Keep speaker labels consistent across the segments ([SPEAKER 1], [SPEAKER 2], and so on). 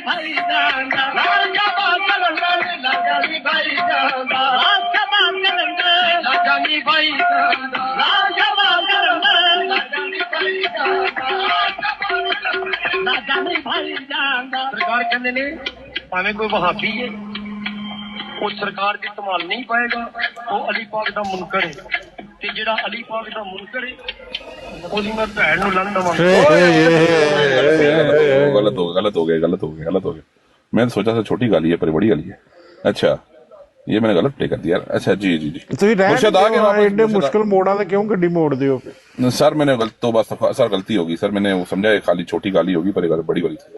[SPEAKER 1] بھائی جاندا راجا کلندر لگانی بھائی جاندا راجا کلندر لگانی بھائی جاندا راجا کلندر لگانی بھائی جاندا لگانی بھائی جاندا سرکار کہندے نے پاویں کوئی وہابی ہے وہ سرکار دی استعمال نہیں پائے گا وہ علی پاک دا منکر ہے تے جڑا علی پاک دا منکر ہے وہ میں بھن نوں لن دواں
[SPEAKER 2] غلط ہو گیا. میں نے سوچا تھا چھوٹی گالی ہے پر بڑی گالی ہے. اچھا یہ میں نے غلط پلے کر دیا. اچھا جی مرشد آ گیا.
[SPEAKER 3] مشکل موڑا تو کیوں گڈی موڑ دیو
[SPEAKER 2] سر میں نے سر غلطی ہوگی سر. میں نے سمجھا خالی چھوٹی گالی ہوگی پر بڑی والی تھی.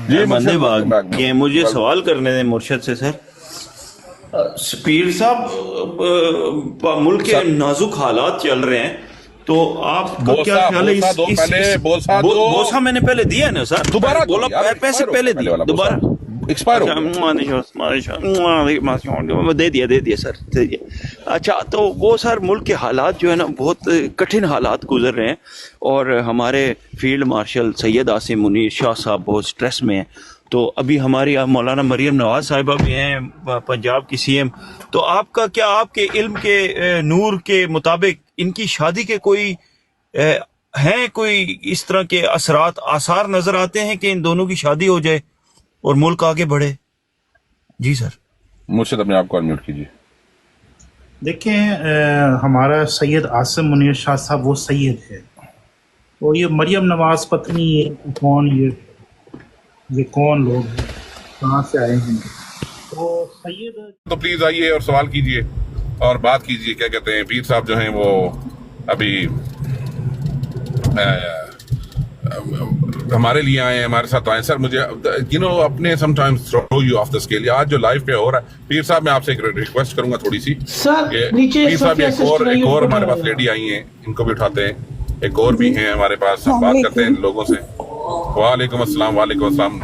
[SPEAKER 4] جی بندے باغ یہ مجھے سوال کرنے دیں مرشد سے. سر پیر صاحب ملک کے نازک حالات چل رہے ہیں تو آپ کا کیا خیال ہے؟ بوسا میں نے پہلے دیا ہے نا سر. دوبارہ بولا پیسے پہلے دیا دوبارہ
[SPEAKER 2] ایکسپائر
[SPEAKER 4] دے دیا سر دے دیا. اچھا تو وہ سر ملک کے حالات جو ہے نا بہت کٹھن حالات گزر رہے ہیں اور ہمارے فیلڈ مارشل سید عاصم منیر شاہ صاحب بہت سٹریس میں ہیں. تو ابھی ہماری مولانا مریم نواز صاحبہ بھی ہیں پنجاب کی سی ایم. تو آپ کا کیا آپ کے علم کے نور کے مطابق ان کی شادی کے کوئی ہیں کوئی اس طرح کے اثرات آثار نظر آتے ہیں کہ ان دونوں کی شادی ہو جائے اور ملک آگے بڑھے؟ جی سر.
[SPEAKER 2] مرشد اپنے آپ کو انمیوٹ کیجیے.
[SPEAKER 5] دیکھیں ہمارا سید عاصم منیر شاہ صاحب وہ سید ہے اور یہ مریم نواز پتنی کون یہ کون لوگ ہیں کہاں سے آئے ہیں تو سید
[SPEAKER 2] تو پلیز آئیے اور سوال کیجیے اور بات کیجیے. کیا کہتے ہیں پیر صاحب جو ہیں وہ ابھی ہمارے لیے آئے ہیں ہمارے ساتھ آئے. سر مجھے اپنے some times through you of the scale. آج جو لائف پہ ہو رہا ہے پیر صاحب میں آپ سے ایک ریکویسٹ کروں گا تھوڑی سی. پیر صاحب ایک اور ہمارے پاس لیڈی آئی ہیں ان کو بھی اٹھاتے ہیں. ایک اور بھی ہیں ہمارے پاس ہم بات کرتے ہیں لوگوں سے. وعلیکم السلام. وعلیکم السلام.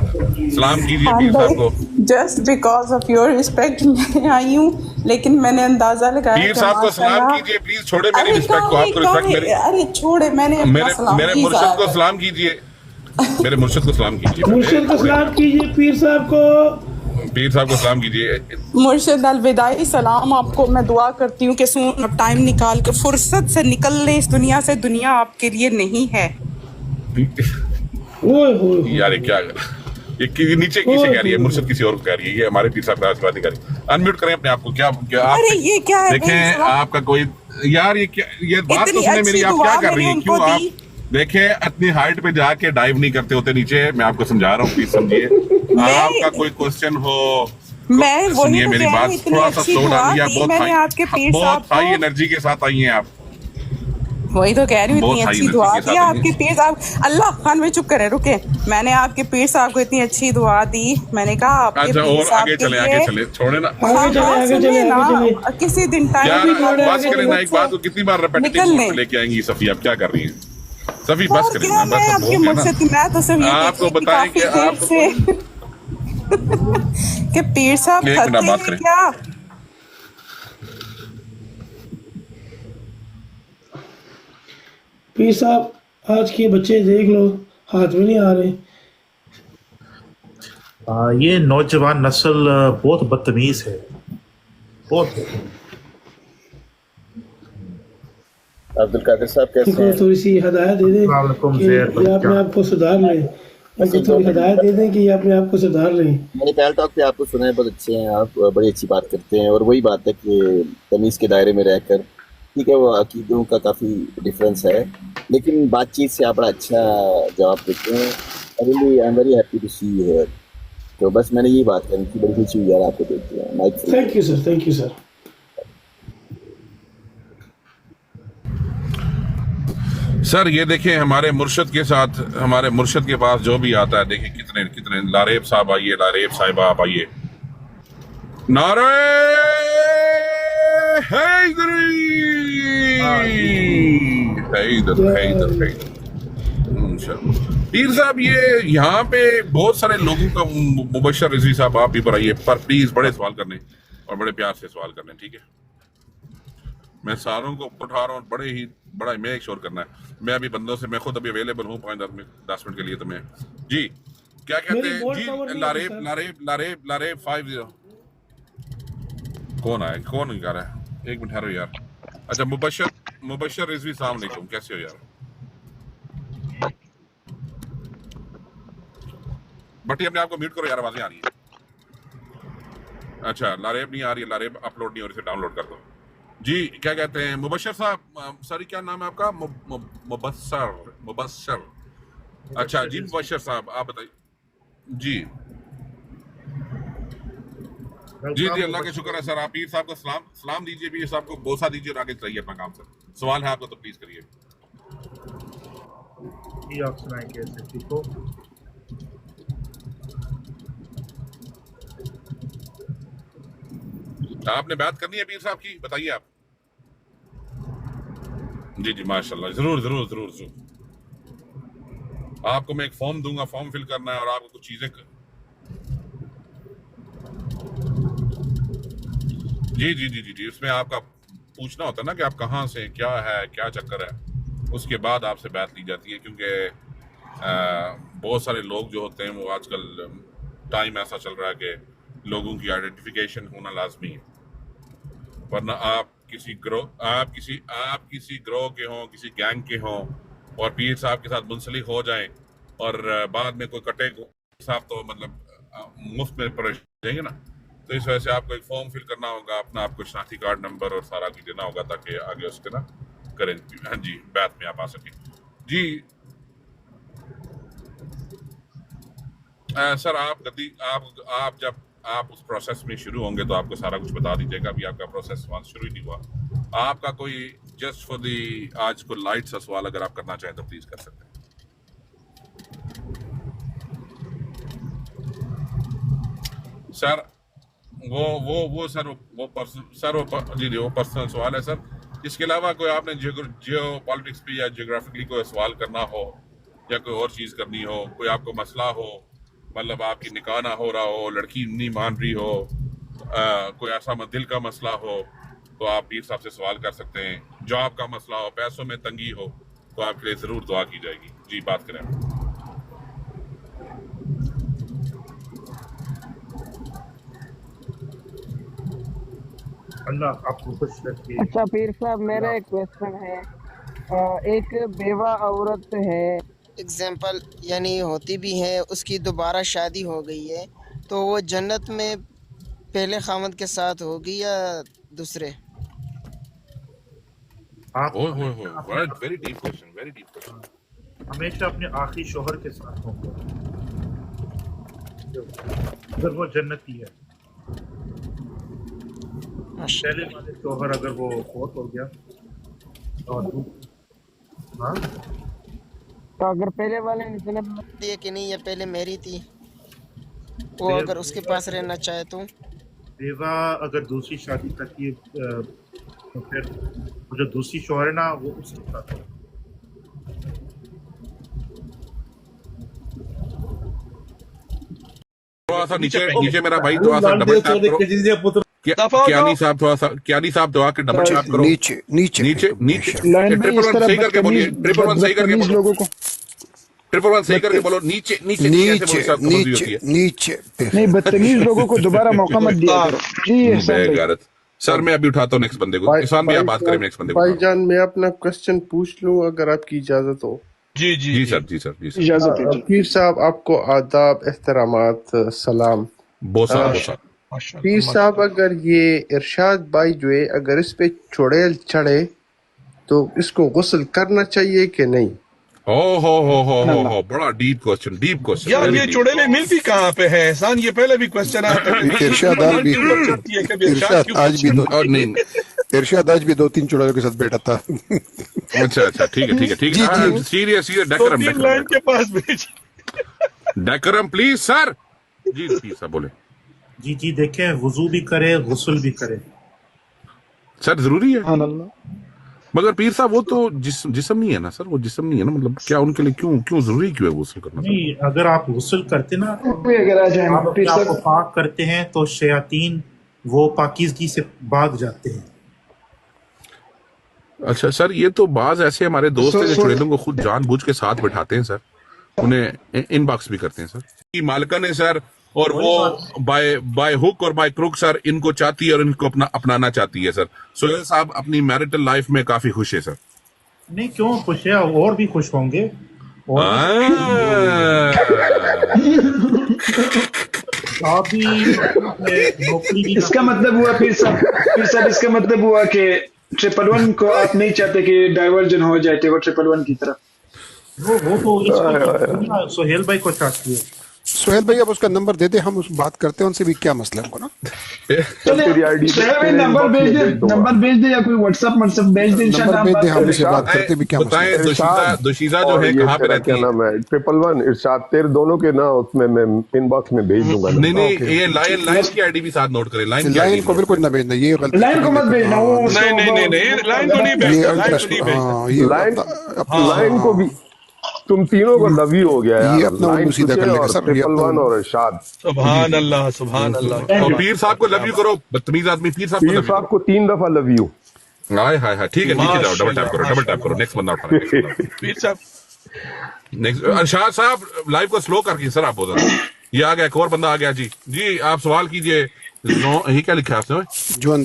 [SPEAKER 2] سلام کیجیے پیر صاحب کو.
[SPEAKER 6] Just because of your respect میں آئی ہوں لیکن میں نے اندازہ لگایا
[SPEAKER 2] پیر صاحب کو سلام کیجیے پلیز. چھوڑے میری رسپیکٹ کو. آپ کو رسپیکٹ میری.
[SPEAKER 6] ارے چھوڑے میں نے
[SPEAKER 2] میرے مرشد کو سلام کیجیے. میرے مرشد کو سلام کیجیے.
[SPEAKER 7] مرشد کو سلام کیجیے. پیر صاحب کو سلام کیجیے.
[SPEAKER 6] مرشد الوداعی سلام آپ کو. میں دعا کرتی ہوں کہ سون اب ٹائم نکال کے فرصت سے نکل لیں اس دنیا سے. دنیا آپ کے لیے نہیں ہے.
[SPEAKER 2] یار کیا یہ نیچے کسی کہہ رہی ہے مرشد کسی اور کو کہہ رہی ہے. یہ ہمارے پیر صاحب بات نہیں کر رہی. انمیوٹ کریں اپنے آپ کو. کیا دیکھیں آپ کا کوئی یار یہ بات تو سنیں میری. آپ کیا کر رہی ہیں؟ کیوں آپ دیکھیں اپنی ہائٹ پہ جا کے ڈائیو نہیں کرتے ہوتے نیچے. میں آپ کو سمجھا رہا ہوں پلیز سمجھیے. آپ کا کوئی کوشچن ہو سنیے میری بات. تھوڑا سا سو ڈالیے. بہت ہائی انرجی کے ساتھ آئی ہیں آپ.
[SPEAKER 6] وہی تو کہہ رہی ہوں اتنی اچھی دعا دی آپ کے پیر صاحب. اللہ خان میں چپ کرے رکے. میں نے آپ کے پیر صاحب کو اتنی اچھی دعا دی. میں نے کہا آپ کے پیر صاحب کے لیے
[SPEAKER 2] چھوڑے نا
[SPEAKER 6] کسی دن ٹائم
[SPEAKER 2] بس کریں نا. ایک بات کو کتنی بار ریپیٹیشن لے کے آئیں گی صفی. آپ کیا کر رہی ہیں صفی؟ بس کریں نا.
[SPEAKER 6] میں آپ کے مرشد میں تو صرف
[SPEAKER 2] آپ کو بتائیں کہ آپ
[SPEAKER 6] کہ پیر صاحب
[SPEAKER 2] بات کریں.
[SPEAKER 6] کیا
[SPEAKER 7] پیر صاحب آج کے بچے دیکھ لو ہاتھ میں نہیں آ رہے.
[SPEAKER 5] یہ نوجوان نسل بہت بدتمیز ہے. بہت
[SPEAKER 8] عبدالقادر صاحب کیسے ہیں؟
[SPEAKER 7] تھوڑی سی ہدایت دے دیں کہ یہ اپنے آپ کو سدھار لیں. تھوڑی ہدایت دے دیں کہ یہ اپنے آپ کو سدھار لیں.
[SPEAKER 8] میں نے پہل ٹاک پہ آپ کو سنا ہے. بہت اچھے ہیں آپ. بڑی اچھی بات کرتے ہیں اور وہی بات ہے کہ تمیز کے دائرے میں رہ کر ٹھیک ہے. وہ عقیدوں کا کافی ڈفرینس ہے لیکن بات چیت سے آپ بڑا اچھا جواب دیتے ہیں. Really I am very happy to see you here. تو بس میں نے یہی بات کرنی تھی. بڑی خوشی ہوئی یار آپ کو دیکھتے ہیں.
[SPEAKER 7] Thank you sir. Thank you sir.
[SPEAKER 2] Sir یہ دیکھیں ہمارے مرشد کے ساتھ ہمارے مرشد کے پاس جو بھی آتا ہے دیکھیں کتنے لاریب صاحب آئیے. لاریب صاحبہ آپ آئیے. نعرہ حیدری. پیر صاحب یہ یہاں پہ بہت سارے لوگوں کا مبشر رضوی صاحب آپ بھی بڑھائیے پر پلیز بڑے سوال کرنے اور بڑے پیار سے سوال کرنے. ٹھیک ہے میں ساروں کو اٹھا رہا ہوں. بڑا میک شور کرنا ہے. میں ابھی بندوں سے میں خود ابھی اویلیبل ہوں 5-10 منٹ کے لیے. تو میں جی क्या कहते
[SPEAKER 7] मेरी
[SPEAKER 2] हैं
[SPEAKER 7] वोट
[SPEAKER 2] जी?
[SPEAKER 7] पावर नहीं
[SPEAKER 2] लारेब
[SPEAKER 7] होती, सर।
[SPEAKER 2] लारेब लारेब 50 कौन आया, कौन गा रहा है? एक मिनट ठहरो यार। अच्छा, मुबशर रिजवी, सलाम अलैकुम, कैसे हो यार? बटी अपने आप को म्यूट करो यार, आवाजें आ रही है। अच्छा, लारेब नहीं आ रही है, लारेब अपलोड नहीं हो रही, डाउनलोड कर दो जी। क्या कहते हैं मुबशर साहब, सॉरी क्या नाम है आपका? मुबशर। अच्छा जी, मुबशर साहब आप बताइए जी। जी जी, अल्लाह का शुक्र है सर। आप पीर साहब को सलाम दीजिए, पीर साहब को बोसा दीजिए और आगे चलिए अपना काम सर। सवाल है आपको तो प्लीज करिए
[SPEAKER 5] जी। आप सुनाएं कैसे ठीक हो?
[SPEAKER 2] आपने बात करनी है पीर साहब की, बताइए आप। जी जी, माशाल्लाह, जरूर जरूर जरूर जरूर। आपको मैं एक फॉर्म दूंगा, फॉर्म फिल करना है और आपको कुछ चीजें जी जी जी जी जी, उसमें आपका पूछना होता है ना कि आप कहाँ से, क्या है, क्या चक्कर है, उसके बाद आपसे बात ली जाती है। क्योंकि बहुत सारे लोग जो होते हैं वो आजकल टाइम ऐसा चल रहा है कि लोगों की आइडेंटिफिकेशन होना लाजमी है, वरना आप किसी ग्रोह के हों, किसी गैंग के हों और पीर साहब के साथ मुंसलिक हो जाएं और बाद में कोई कटे साहब तो मतलब मुफ्त में परेश जाएंगे ना। तो इस वजह से आपको एक फॉर्म फिल करना होगा, अपना आपको शनाख्ती कार्ड नंबर और सारा कुछ देना होगा ताकि आगे उसके ना करें। हाँ जी, बैत में आप आ सकें जी। सर आप जब आप उस प्रोसेस में शुरू होंगे तो आपको सारा कुछ बता दीजिएगा। अभी आपका प्रोसेस वहाँ शुरू ही नहीं हुआ। आपका कोई जस्ट फॉर दी आज को लाइट सा सवाल अगर आप करना चाहें तो प्लीज कर सकते हैं। सर वो पर्सनल सवाल है सर। इसके अलावा कोई आपने जियो पॉलिटिक्स पे या जियोग्राफिकली कोई सवाल करना हो या कोई और चीज़ करनी हो, कोई आपको मसला हो, मतलब आपकी निकाह ना हो रहा हो, लड़की नहीं मान रही हो, कोई ऐसा दिल का मसला हो तो आप पीर साहब से सवाल कर सकते हैं। जॉब का मसला हो, पैसों में तंगी हो तो आपके लिए ज़रूर दुआ की जाएगी जी। बात करें
[SPEAKER 5] अल्लाह आपको खुश रखे।
[SPEAKER 9] अच्छा पीर साहब, मेरा एक क्वेश्चन है। एक बेवा औरत है, एग्जाम्पल यानी होती भी है, उसकी दोबारा शादी हो गई है, तो वो जन्नत में पहले खामद के साथ होगी या दूसरे?
[SPEAKER 2] Very deep question, very deep question.
[SPEAKER 5] हमेशा अपने आखिरी शोहर के साथ होंगे अगर वो जन्नती है। पहले वाले शोहर अगर वो फौत हो गया और हाँ,
[SPEAKER 9] तो अगर पहले वाले ने जन्नत दिए कि नहीं, या पहले मेरी थी, वो अगर उसके पास रहना चाहे तो?
[SPEAKER 5] बेवा अगर दूसरी शादी करती है तो फिर जो दूसरी शोहर है ना वो उसके साथ है।
[SPEAKER 2] थोड़ा सा नीचे मेरा भाई थोड़ा सा डबल टैप करो। क्यानी साहब थोड़ा सा, क्यानी साहब दो आके डबल टैप करो। नीचे ट्रिपल वन सही करके बोलिए, ट्रिपल वन सही करके बोलो, ट्रिपल वन सही करके बोलो। नीचे
[SPEAKER 10] नहीं, बदतमीज लोगों को दोबारा मौका मत दिया करो जी।
[SPEAKER 2] सर मैं अभी उठाता हूँ नेक्स्ट बंदे को। किसान भैया बात करें नेक्स्ट बंदे को।
[SPEAKER 3] भाईजान मैं अपना क्वेश्चन पूछ लूं अगर आपकी इजाजत हो?
[SPEAKER 2] जी सर
[SPEAKER 3] इजाजत है। पीर साहब आपको आदाब, एहतरामात, सलाम।
[SPEAKER 2] बोसा
[SPEAKER 3] पीर साहब अगर ये इरशाद भाई जो है अगर इस पे चुड़ैल चढ़े तो इसको गुस्ल करना चाहिए कि नहीं?
[SPEAKER 2] हो बड़ा डीप क्वेश्चन
[SPEAKER 11] यार। ये चुड़ैलें मिलती कहाँ पे है एहसान? ये पहले भी क्वेश्चन आया था।
[SPEAKER 10] इरशाद आज भी 2-3 चुड़ैलों के साथ बैठा था।
[SPEAKER 2] अच्छा ठीक है सीरियस डेकोरम
[SPEAKER 11] के पास भेज
[SPEAKER 2] डेकोरम प्लीज सर। जी सर बोले।
[SPEAKER 5] जी देखें, वुजू भी करे, गुस्ल भी करे
[SPEAKER 2] सर, जरूरी है। मगर पीर साहब वो तो जिस्म नहीं है ना सर, वो जिस्म नहीं है ना, मतलब क्या उनके लिए क्यों जरूरी क्यों है गुस्ल करना?
[SPEAKER 5] नहीं, अगर आप गुस्ल करते ना,
[SPEAKER 10] अगर आज
[SPEAKER 5] आप अपने आप को पाक करते हैं तो शयातीन वो पाकीज़गी से भाग जाते हैं।
[SPEAKER 2] अच्छा सर, ये तो बाज ऐसे हमारे दोस्त हैं जो चुड़ैलों को खुद जानबूझ के साथ बिठाते हैं सर, उन्हें इनबॉक्स भी करते हैं सर। की मालकन है सर, और वो बाय हुक और बाय क्रुक सर इनको चाहती है और इनको अपनाना चाहती है सर। सोहेल साहब अपनी मैरिटल लाइफ में काफी खुश है सर।
[SPEAKER 5] नहीं, क्यों खुश है, और भी खुश होंगे। आप भी नौकरी की
[SPEAKER 7] इसका मतलब हुआ फिर सब इसका मतलब हुआ कि 111 को आप नहीं चाहते कि डाइवर्जन हो जाए टेबल 111 की तरफ।
[SPEAKER 5] वो तो इसको सोहेल भाई को चाहती है।
[SPEAKER 10] सोहेल भाई अब उसका नंबर दे दे, हम उस बात करते हैं उनसे भी क्या मसला है उनको ना।
[SPEAKER 7] नंबर भेज दे या कोई व्हाट्सएप भेज दे, इंशाल्लाह
[SPEAKER 10] हम उससे बात करते भी क्या मसला है।
[SPEAKER 2] दोशीजा जो है कहाँ पे रहती है?
[SPEAKER 12] नाम है 111 इरशाद, तेरे दोनों के ना उसमें मैं इनबॉक्स में भेज दूंगा।
[SPEAKER 2] नहीं ये लाइन की आईडी भी साथ नोट करें। लाइन
[SPEAKER 10] को बिल्कुल ना भेजना, ये गलती।
[SPEAKER 7] लाइन को मत भेजना,
[SPEAKER 11] नहीं लाइन को नहीं भेजना,
[SPEAKER 12] लाइन को भी तुम तीनों को लवी हो गया यार।
[SPEAKER 10] ये अपना उल्लू सीधा कर लेगा सर।
[SPEAKER 12] 111 और इरशाद,
[SPEAKER 11] सुभान अल्लाह सुभान अल्लाह।
[SPEAKER 2] और पीर साहब को लव यू करो, बदतमीज आदमी। पीर साहब को 3 दफा लव यू। हाय ठीक है, नीचे जाओ, डबल टैप करो। नेक्स्ट बंदा उठा
[SPEAKER 11] पीर साहब।
[SPEAKER 2] नेक्स्ट अरशाद साहब लाइव को स्लो करके सर आप बोल। ये आ गया, एक और बंदा आ गया जी आप सवाल कीजिए। ये क्या लिखा है आपने?
[SPEAKER 11] जुआन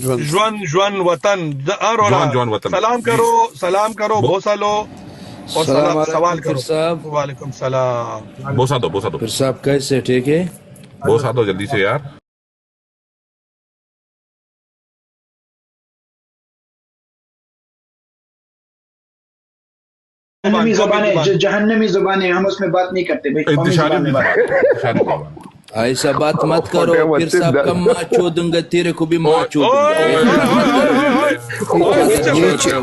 [SPEAKER 11] वतन
[SPEAKER 2] जुआन वतन।
[SPEAKER 11] सलाम करो, बोसा लो और सवाल करो। वालेकुम सलाम।
[SPEAKER 2] बोसा दो
[SPEAKER 13] फिर साहब कैसे, ठीक है?
[SPEAKER 2] बोसा दो जल्दी से यार।
[SPEAKER 7] जहन्नमी ज़ुबान है, हम उसमें बात नहीं करते भाई।
[SPEAKER 13] ऐसा बात मत करो, फिर साहब का माँ चोदूंगा, तेरे को भी माँ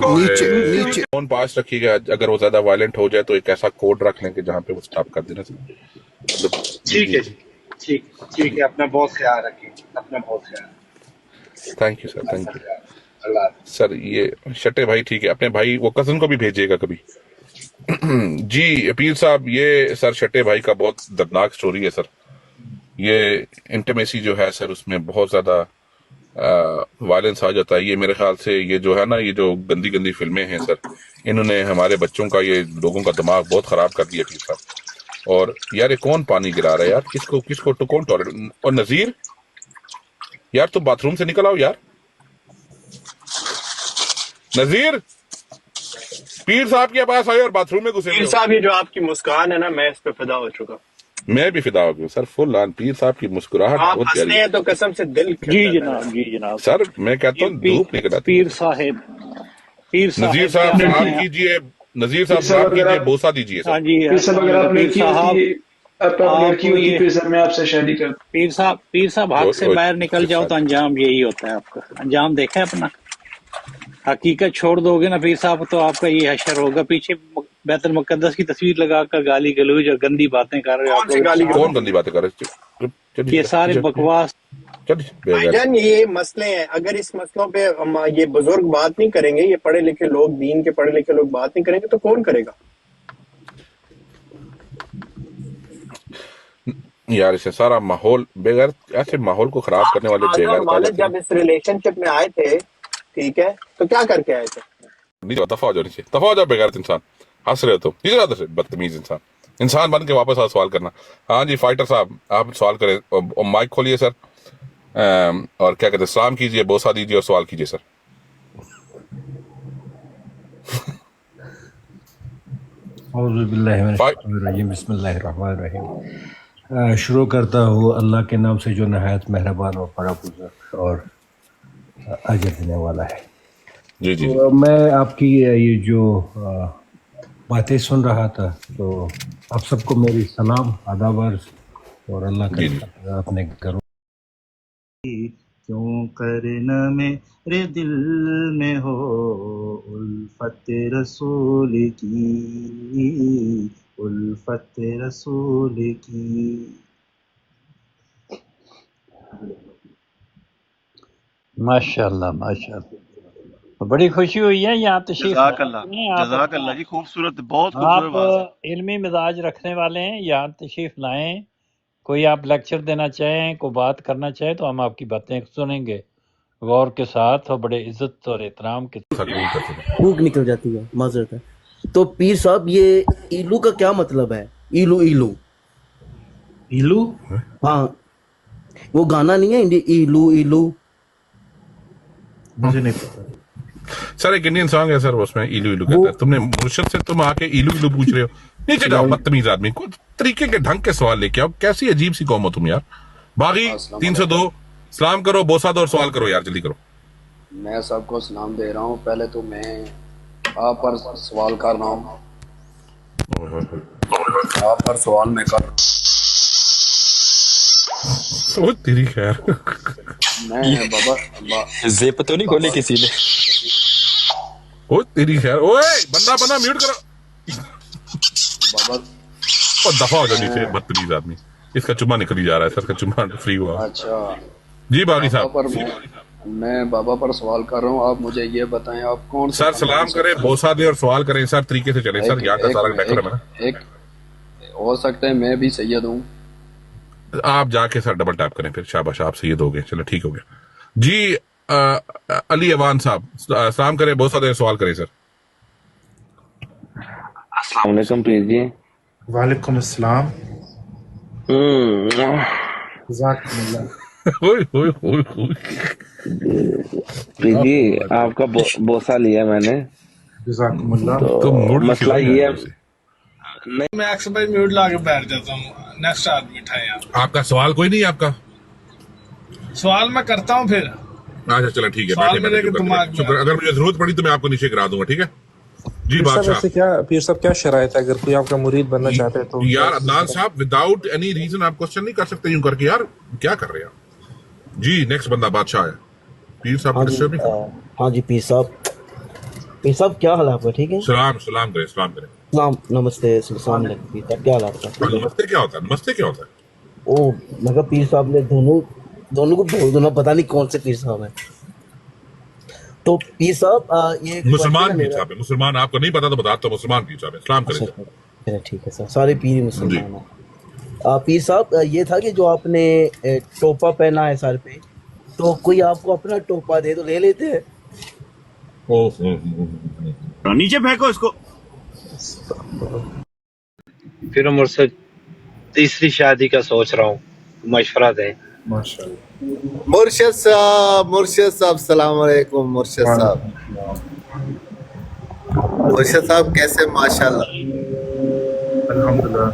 [SPEAKER 10] नीचे
[SPEAKER 2] फोन पास रखिएगा। अगर वो ज्यादा वायलेंट हो जाए तो एक ऐसा कोड रख लें कि जहाँ पे वो स्टॉप कर देना।
[SPEAKER 5] ठीक है ठीक है, अपना बहुत ख्याल रखिए, अपना बहुत ख्याल।
[SPEAKER 2] Thank you sir, thank you sir. ये शटे भाई ठीक है, अपने भाई वो कजन को भी भेजिएगा कभी। जी पीर साहब, ये सर शटे भाई का बहुत दर्दनाक स्टोरी है सर। ये इंटीमेसी जो है सर उसमें बहुत ज्यादा वायलेंस आ जाता है। ये मेरे ख्याल से ये जो है ना, ये जो गंदी गंदी फिल्में हैं सर, इन्होंने हमारे बच्चों का, ये लोगों का दिमाग बहुत खराब कर दिया पीर साहब। और यार ये कौन पानी गिरा रहा है यार? किसको तो कौन टॉयलेट? और नजीर यार तुम बाथरूम से निकल आओ यार। नजीर पीर साहब के पास आए और बाथरूम में घुसे।
[SPEAKER 1] पीर साहब, ये जो आपकी मुस्कान है ना, मैं इस पे फिदा हो चुका।
[SPEAKER 2] मैं भी फिदा हो गया सर, फुल ऑन। पीर साहब की मुस्कुराहट
[SPEAKER 1] आप हंसते हैं तो कसम से दिल।
[SPEAKER 14] जी जनाब
[SPEAKER 2] सर, मैं कहता हूँ धूप निकल आती।
[SPEAKER 14] पीर साहब
[SPEAKER 2] नजीर साहब आप कीजिए, नजीर साहब कीजिए, बोसा दीजिए सर।
[SPEAKER 14] हाँ जी पीर साहब, मैं आपसे शादी कर। पीर साहब हाथ से बाहर निकल जाओ तो अंजाम यही होता है आपका। अंजाम देखा है अपना, हकीकत छोड़ दोगे ना पीर साहब तो आपका ये हशर होगा। पीछे बैतुल मुक़द्दस की तस्वीर लगा कर गाली गलौज और गंदी बातें कर रहे हो आप।
[SPEAKER 2] कौन गंदी बातें कर रहे हो?
[SPEAKER 14] ये सारे बकवास।
[SPEAKER 1] भाईजान, ये मसले हैं, अगर इस मसलों पे हम ये बुजुर्ग बात नहीं करेंगे, ये पढ़े लिखे लोग, दीन के पढ़े लिखे लोग बात नहीं करेंगे तो कौन करेगा
[SPEAKER 2] यार? इसे सारा माहौल बेगर, ऐसे माहौल को खराब करने वाले बेगर।
[SPEAKER 1] जब इस रिलेशनशिप में आए थे, ठीक है, तो क्या करके आए थे?
[SPEAKER 2] दफा हो जाओ नीचे, दफा हो जाओ बेगर इंसान। हंस रहे हो तो नीचे बदतमीज इंसान बन के वापस आओ सवाल करना। हाँ जी फाइटर साहब, आप सवाल करें। माइक खोलिए सर, और क्या कहते हैं, सलाम कीजिए, बोसा दीजिए और सवाल कीजिए सर।
[SPEAKER 15] शुरू करता हूँ अल्लाह के नाम से जो नहायत मेहरबान और बड़ा बुजुर्ग और अजर देने वाला है।
[SPEAKER 2] जी जी।
[SPEAKER 15] तो मैं आपकी ये जो बातें सुन रहा था, तो आप सबको मेरी सलाम आदाब और अल्लाह का अपने घरों।
[SPEAKER 5] क्यों करना मेरे दिल में हो उल्फत रसूल की, उल्फत रसूल की।
[SPEAKER 14] माशाअल्लाह माशाअल्लाह, बड़ी खुशी हुई है यहाँ तशरीफ।
[SPEAKER 16] जज़ाकल्लाह जी, खूबसूरत, बहुत खूबसूरत
[SPEAKER 14] आप इल्मी मिजाज रखने वाले हैं, यहाँ तशरीफ लाएं। कोई आप लेक्चर देना चाहें, कोई बात करना चाहें तो हम आपकी बातें सुनेंगे गौर के साथ और बड़े इज्जत और एहतराम के साथ।
[SPEAKER 17] भूख निकल जाती है, माजरत है। तो पीर साहब, ये इलू का क्या मतलब है? इलू इलू
[SPEAKER 5] इलू?
[SPEAKER 17] हाँ, वो गाना नहीं है इलू इलू?
[SPEAKER 5] मुझे नहीं पता
[SPEAKER 2] सर। एक इंडियन सॉन्ग है सर, उसमें इलू इलू कहता है। तुमने मुर्शद से तुम आके इलू इलू पूछ रहे हो? नीचे जाओ बदतमीज आदमी, कुछ तरीके के ढंग के सवाल लेके आओ। कैसी अजीब सी कौम हो तुम यार। बागी 302 सलाम करो, बोसा दो और सवाल करो यार, जल्दी करो।
[SPEAKER 18] मैं सबको सलाम दे रहा हूँ। पहले तो मैं आप पर सवाल कर रहा हूँ, आप पर सवाल मैं कर रहा
[SPEAKER 2] हूँ। तेरी खैर
[SPEAKER 18] मैं बाबा
[SPEAKER 19] जेब तो नहीं खोली किसी ने?
[SPEAKER 2] ओ तेरी खैर। ओए बंदा म्यूट करो
[SPEAKER 18] बाबा।
[SPEAKER 2] और दफा हो जाओ नीचे, बदतमीज आदमी। इसका चुम्मा निकल ही जा रहा है सर, इसका चुम्मा फ्री हुआ।
[SPEAKER 18] अच्छा
[SPEAKER 2] जी बागी साहब,
[SPEAKER 18] मैं बाबा पर सवाल कर रहा हूँ। आप मुझे ये बताएं आप कौन
[SPEAKER 2] सर सलाम करें, बोसा दे और सवाल करें सर, तरीके से चले सर। यहाँ का सारा डेकोरम है।
[SPEAKER 18] एक हो सकता है मैं भी सैयद हूँ।
[SPEAKER 2] आप जाके सर डबल टैप करें, फिर शाबाश आप सैयद हो गए। चलो ठीक हो गया जी। अली अवान साहब सलाम करें, बोसा दे सवाल करें सर।
[SPEAKER 19] अस्सलाम वालेकुम पीर जी।
[SPEAKER 5] वालेकुम अस्सलाम।
[SPEAKER 19] पीर जी आपका बोसा लिया मैंने, तो मसला ये है।
[SPEAKER 11] नहीं मैं अक्सर भाई म्यूट ला के बैठ जाता हूँ, नेक्स्ट आदमी उठाए आप।
[SPEAKER 2] आपका सवाल कोई नहीं है? आपका
[SPEAKER 11] सवाल मैं करता हूँ फिर।
[SPEAKER 2] अच्छा चलो ठीक है,
[SPEAKER 11] सवाल मेरे दिमाग में।
[SPEAKER 2] अगर मुझे जरूरत पड़ी तो मैं आपको नीचे गिरा दूंगा, ठीक है जी। बादशाह
[SPEAKER 20] क्या पीर साहब क्या शरायत है, अगर कोई आपका मुरीद बनना चाहता है तो?
[SPEAKER 2] यार अदनान साहब विदाउट एनी रीजन आप क्वेश्चन नहीं कर सकते यूं करके यार, क्या कर रहे हैं आप? जी नेक्स्ट बंदा बादशाह है। पीर साहब डिस्टर्ब नहीं।
[SPEAKER 17] हाँ जी पीर साहब क्या हाल है आपका? ठीक है।
[SPEAKER 2] सलाम करें।
[SPEAKER 17] सलाम नमस्ते सलाम अलैकुम पीर साहब, क्या हाल है आपका?
[SPEAKER 2] नमस्ते क्या होता है? नमस्ते क्या होता है?
[SPEAKER 17] ओ मैं पीर साहब ने दोनों को बोल दो ना, पता नहीं कौन से पीर साहब है। तो पीर साहब ये
[SPEAKER 2] मुसलमान पीर साहब है। मुसलमान आपको नहीं पता तो बता दो, मुसलमान पीर साहब है। सलाम करें।
[SPEAKER 17] ठीक है सर, सारे पीर मुसलमान हैं। पीर साहब ये था कि जो आपने टोपा पहना है सर पे, तो कोई आपको अपना टोपा दे तो ले लेते हैं?
[SPEAKER 19] नीचे फेंको इसको।
[SPEAKER 14] फिर मुझसे तीसरी शादी का सोच रहा हूँ, मशवरा दे।
[SPEAKER 8] मुर्शद साहब सलाम अलैकुम। मुर्शद साहब कैसे? माशाल्लाह
[SPEAKER 5] अल्हम्दुलिल्लाह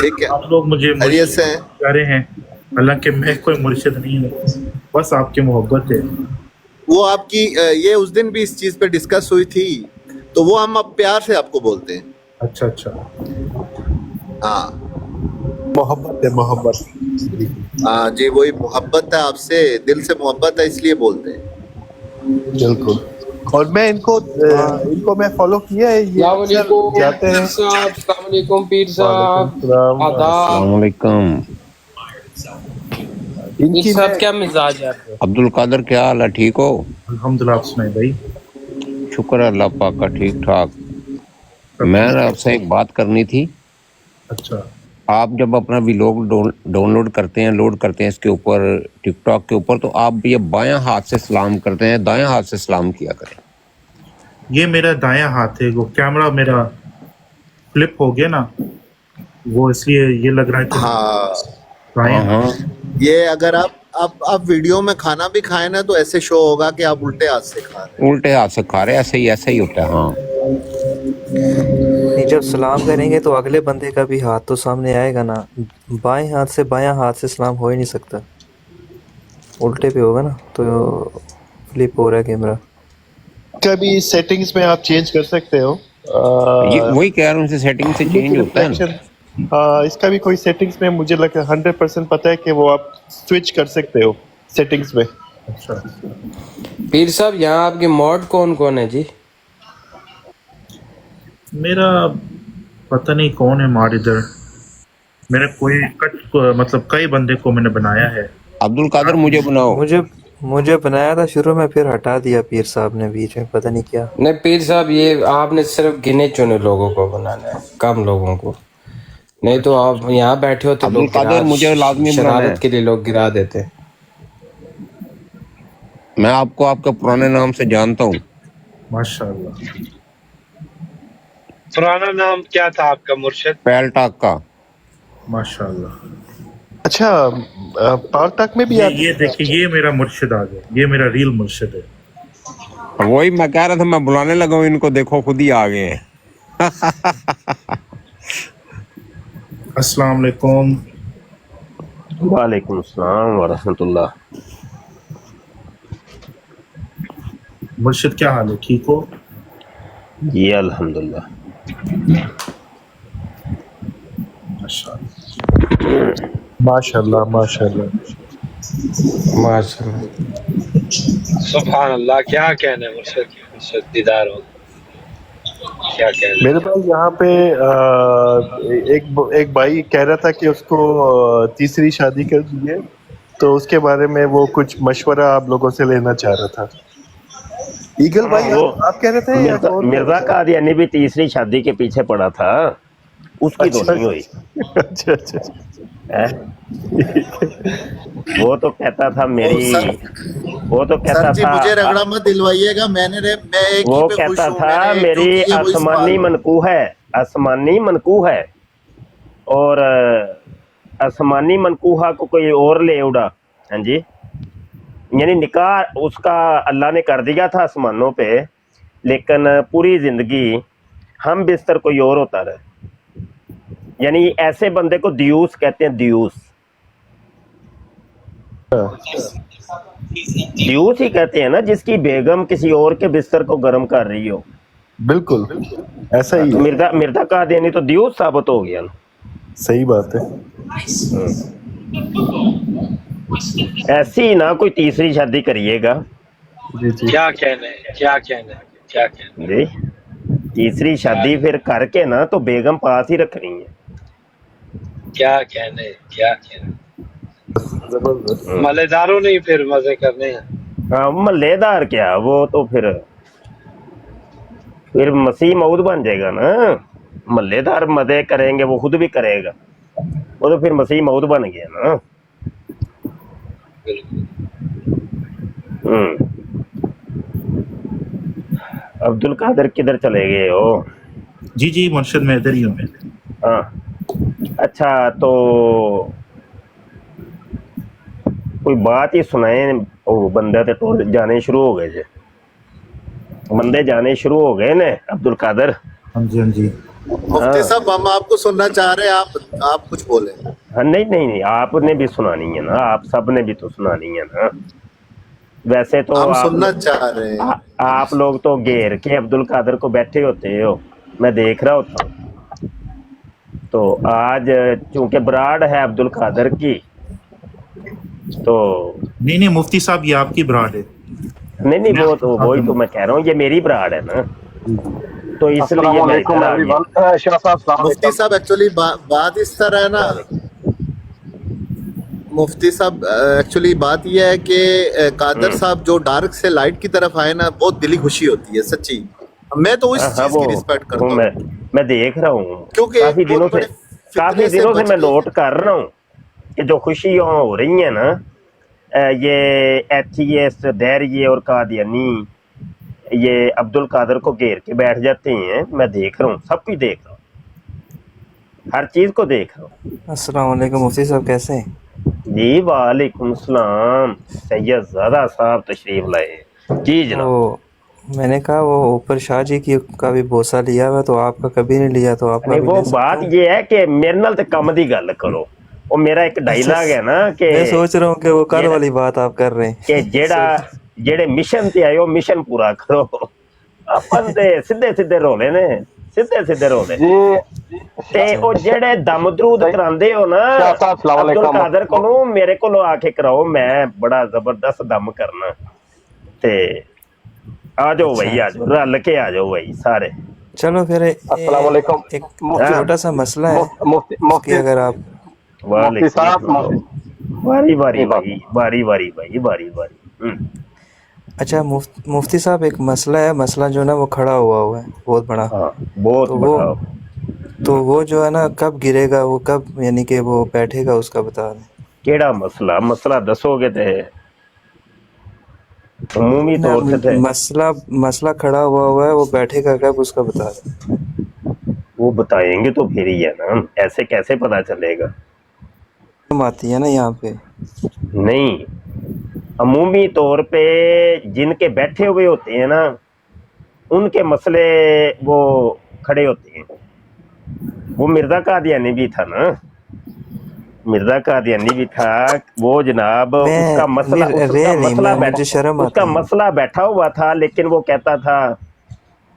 [SPEAKER 8] ठीक है।
[SPEAKER 5] आप लोग मुझे
[SPEAKER 8] खैरियत से
[SPEAKER 5] कह रहे हैं, हालांकि मैं कोई मुर्शिद नहीं हूँ, बस आपकी मोहब्बत है।
[SPEAKER 8] वो आपकी ये उस दिन भी इस चीज पे डिस्कस हुई थी, तो वो हम अब प्यार से आपको बोलते हैं।
[SPEAKER 5] अच्छा
[SPEAKER 8] हाँ
[SPEAKER 5] मोहब्बत है, मोहब्बत।
[SPEAKER 8] हाँ जी वही मोहब्बत है आपसे, दिल से मोहब्बत है इसलिए बोलते हैं।
[SPEAKER 3] बिल्कुल। और मैं इनको मैं फॉलो किया है। ये जाते हैं।
[SPEAKER 9] अस्सलाम वालेकुम पीर साहब।
[SPEAKER 3] इनकी
[SPEAKER 9] साहब क्या मिजाज है?
[SPEAKER 21] अब्दुल कादर क्या हाल है? ठीक हो?
[SPEAKER 5] अल्हम्दुलिल्लाह। आप सुनाए भाई?
[SPEAKER 21] शुक्र है अल्लाह पाक का, ठीक ठाक। मैंने आपसे एक बात करनी थी।
[SPEAKER 5] अच्छा।
[SPEAKER 21] आप जब अपना व्लॉग डाउनलोड करते हैं, लोड करते हैं इसके ऊपर, टिकटॉक के ऊपर, तो आप ये बायां हाथ से सलाम करते हैं, दायां हाथ से सलाम किया करें।
[SPEAKER 5] ये मेरा दायां हाथ है, वो कैमरा मेरा फ्लिप हो गया ना, वो इसलिए ये लग रहा है कि
[SPEAKER 8] हाँ। ये अगर आप वीडियो में खाना भी खाए ना तो ऐसे शो होगा कि आप उल्टे हाथ से खा रहे हैं।
[SPEAKER 21] उल्टे हाथ से खा रहे हैं, ऐसे ही होता है। हाँ
[SPEAKER 20] जब सलाम करेंगे तो अगले बंदे का भी हाथ तो सामने आएगा ना। बाएं हाथ से बायां हाथ से सलाम हो ही नहीं सकता, उल्टे पे होगा ना, तो फ्लिप हो रहा है कैमरा।
[SPEAKER 3] कभी सेटिंग्स में आप चेंज कर सकते हो।
[SPEAKER 21] ये वही कह रहा हूँ, सेटिंग से चेंज होता है ना।
[SPEAKER 3] इसका भी कोई सेटिंग्स में मुझे लगता है 100% पता है कि वो आप स्विच कर सकते हो सेटिंग्स में।
[SPEAKER 5] अच्छा।
[SPEAKER 9] पीर साहब यहाँ आपके मॉड कौन कौन है जी?
[SPEAKER 5] मेरा पता नहीं कौन है मॉड इधर। मैंने मतलब कई बंदे को मैंने बनाया है।
[SPEAKER 21] अब्दुल कादर मुझे बनाओ।
[SPEAKER 20] मुझे बनाया था शुरू में, फिर हटा दिया पीर साहब ने बीच में, पता नहीं क्या।
[SPEAKER 9] नहीं पीर साहब ये आपने सिर्फ गिने चुने लोगों को बनाना है, कम लोगों को, नहीं तो आप यहाँ बैठे हो तो लोग
[SPEAKER 21] मुझे लाजमी
[SPEAKER 9] शरारत के लिए लोग गिरा देते।
[SPEAKER 21] मैं आपको आपके पुराने नाम से जानता हूँ।
[SPEAKER 5] माशाल्लाह।
[SPEAKER 16] पुराना नाम क्या था आपका मुर्शिद?
[SPEAKER 21] पैलटाक का।
[SPEAKER 5] माशाल्लाह।
[SPEAKER 3] अच्छा पालटाक में भी
[SPEAKER 5] ये देखिए, ये मेरा मुर्शिद आ गया, ये मेरा रियल मुर्शिद है।
[SPEAKER 21] वही मैं कह रहा था, मैं बुलाने लगा हूं इनको, देखो खुद ही आ गए हैं।
[SPEAKER 5] अस्सलाम वालेकुम।
[SPEAKER 21] वालेकुम अस्सलाम व रहमतुल्लाह।
[SPEAKER 5] मुर्शिद क्या हाल है, ठीक हो?
[SPEAKER 21] जी अल्हम्दुलिल्लाह।
[SPEAKER 3] माशाल्लाह माशाल्लाह
[SPEAKER 21] माशाल्लाह।
[SPEAKER 16] सुभान अल्लाह, क्या कहना है मुर्शिद दीदार हो, क्या कहना?
[SPEAKER 3] मेरे पास यहाँ पे एक भाई कह रहा था कि उसको तीसरी शादी कर दी है, तो उसके बारे में वो कुछ मशवरा आप लोगों से लेना चाह रहा था। ईगल भाई आप कह रहे थे
[SPEAKER 21] मिर्जा कादियानी भी तीसरी शादी के पीछे पड़ा था, उसकी तो नहीं हुई।
[SPEAKER 3] अच्छा अच्छा।
[SPEAKER 21] वो तो कहता था मेरी, वो तो कहता था,
[SPEAKER 4] मुझे रगड़ा मत दिलवाइएगा, मैं एक
[SPEAKER 21] वो कहता था मेरी आसमानी मनकू है, आसमानी मनकू है, और आसमानी मनकूहा को कोई और ले उड़ा। हाँ जी, यानी निकाह उसका अल्लाह ने कर दिया था आसमानों पे, लेकिन पूरी जिंदगी हम बिस्तर कोई और होता रहे। यानी ऐसे बंदे को दियूस कहते हैं, दियूस, दियूस ही कहते हैं ना, जिसकी बेगम किसी और के बिस्तर को गर्म कर रही हो।
[SPEAKER 3] बिल्कुल ऐसा ही है।
[SPEAKER 21] मिर्जा कादियानी तो दियूस साबित हो गया ना।
[SPEAKER 3] सही बात है।
[SPEAKER 21] ऐसी ना कोई तीसरी शादी करिएगा।
[SPEAKER 3] जी जी।
[SPEAKER 16] क्या कहना है, क्या कहना है, क्या कहना
[SPEAKER 21] जी? तीसरी शादी फिर करके ना तो बेगम पास ही रखनी है।
[SPEAKER 16] क्या कहने, क्या कहने, मलेदारों नहीं फिर मजे करने हैं।
[SPEAKER 21] हाँ मल्लेदार क्या, वो तो फिर मसीह मऊद बन जाएगा ना। मल्लेदार मजे करेंगे, वो खुद भी करेगा, वो तो फिर मसीह मऊद बन गया ना। अब्दुल कादर किधर चले गए हो?
[SPEAKER 5] जी जी मुर्शिद, मैं इधर ही हूँ।
[SPEAKER 21] हाँ अच्छा, तो कोई बात ही सुनाए। ओ बंदे तो टोल जाने शुरू हो गए थे, बंदे जाने शुरू हो गए ने। अब्दुल कादर।
[SPEAKER 5] हाँ जी हाँ जी।
[SPEAKER 4] मुफ्ती साहब हम आपको सुनना चाह रहे हैं, आप कुछ बोले।
[SPEAKER 21] हाँ नहीं नहीं नहीं, आपने भी सुनानी है ना, आप सब ने भी तो सुनानी है ना। वैसे तो
[SPEAKER 4] हम
[SPEAKER 21] आप
[SPEAKER 4] सुनना चाह रहे हैं।
[SPEAKER 21] आप लोग तो घेर के अब्दुल कादर को बैठे होते हो, मैं देख रहा होता हूँ। तो आज चूंकि ब्राड है अब्दुल कादर की, तो
[SPEAKER 5] नहीं मुफ्ती साहब ये आपकी ब्राड है।
[SPEAKER 21] नहीं वो तो वही तो मैं कह रहा हूँ, ये मेरी ब्राड है ना, तो इसलिए
[SPEAKER 4] मुफ्ती साहब एक्चुअली बात इस तरह है ना, मुफ्ती साहब एक्चुअली बात यह है कि कादर साहब जो डार्क से लाइट की तरफ आए ना, बहुत दिली खुशी होती है सच्ची। मैं तो इस चीज की रिस्पेक्ट करता हूँ।
[SPEAKER 21] मैं देख रहा हूँ
[SPEAKER 4] क्योंकि
[SPEAKER 21] काफी दिनों से मैं नोट कर रहा हूँ कि जो खुशियां हो रही है ना, ये एथीस्ट, दैरिये और कादियानी ये अब्दुल कादर को घेर के बैठ जाते हैं। मैं देख रहा हूँ, सब कुछ देख रहा हूँ, हर चीज को देख रहा हूँ।
[SPEAKER 20] अस्सलाम वालेकुम मुफ्ती साहब, कैसे हैं?
[SPEAKER 21] जी वालेकुम सलाम, सैयद ज़ादा साहब तशरीफ लाए। जी जनाब।
[SPEAKER 20] मैंने कहा वो ऊपर शाह जी की का भी बोसा लिया हुआ, तो आपका कभी नहीं लिया, तो आपका भी
[SPEAKER 21] वो बात ये है कि मेरे नाल ते कम दी गल करो। वो मेरा एक डायलॉग है ना कि
[SPEAKER 20] मैं सोच रहा हूँ कि वो कल वाली बात आप कर रहे हैं
[SPEAKER 21] कि जेड़े मिशन ते आयो मिशन पूरा करो। अपन ते सीधे सीधे रोले ने, सीधे सीधे रोले ते ओ जेड़े दम दरूद करांदे हो ना अब्दुल कादर को, मेरे को आके कराओ, मैं बड़ा जबरदस्त दम करना। ते आ जाओ भाई, आ जाओ, रल के आ जाओ भाई सारे।
[SPEAKER 20] चलो फिर एक छोटा सा मसला है मुफ्ती, अगर आप
[SPEAKER 21] बारी बारी भाई।
[SPEAKER 20] अच्छा मुफ्ती साहब, एक मसला है, मसला जो ना वो खड़ा हुआ है बहुत बड़ा।
[SPEAKER 21] बहुत
[SPEAKER 20] तो वो जो है ना कब गिरेगा, वो कब यानी कि वो बैठेगा, उसका बता दें।
[SPEAKER 21] केड़ा मसला दसोगे ते मसला
[SPEAKER 20] खड़ा हुआ है, वो बैठेगा कब, उसका बता दें।
[SPEAKER 21] वो बताएंगे तो फिर ही है ना, ऐसे कैसे पता चलेगा?
[SPEAKER 20] आती है ना यहाँ पे।
[SPEAKER 21] नहीं, अमूमी तौर पे जिनके बैठे हुए होते हैं ना, उनके मसले वो खड़े होते हैं। वो मिर्जा कादियानी भी था ना, मिर्जा कादियानी भी था वो जनाब, उसका मसला बैठा हुआ था, लेकिन वो कहता था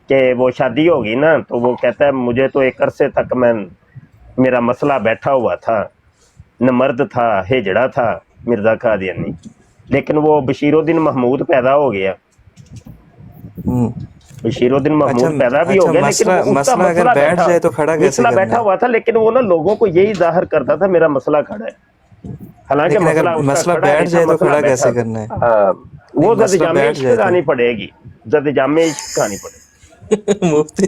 [SPEAKER 21] कि वो शादी होगी ना, तो वो कहता है मुझे तो एक अरसे तक मेरा मसला बैठा हुआ था, न मर्द था हिजड़ा था मिर्जा कादियानी, लेकिन वो बशीरुद्दीन महमूद पैदा हो गया। बशीरुद्दीन महमूद पैदा भी हो गया, लेकिन
[SPEAKER 20] मसला अगर बैठ जाए तो खड़ा कैसे
[SPEAKER 21] मसला बैठा हुआ था, लेकिन वो ना लोगों को यही जाहिर करता था मेरा मसला खड़ा है, हालांकि
[SPEAKER 20] मसला बैठ जाए तो खड़ा कैसे करना है?
[SPEAKER 21] वो जद-ए-जामे इश्क गानी पड़ेगी, जद-ए-जामे इश्क गानी पड़ेगी।
[SPEAKER 20] मुफ्ती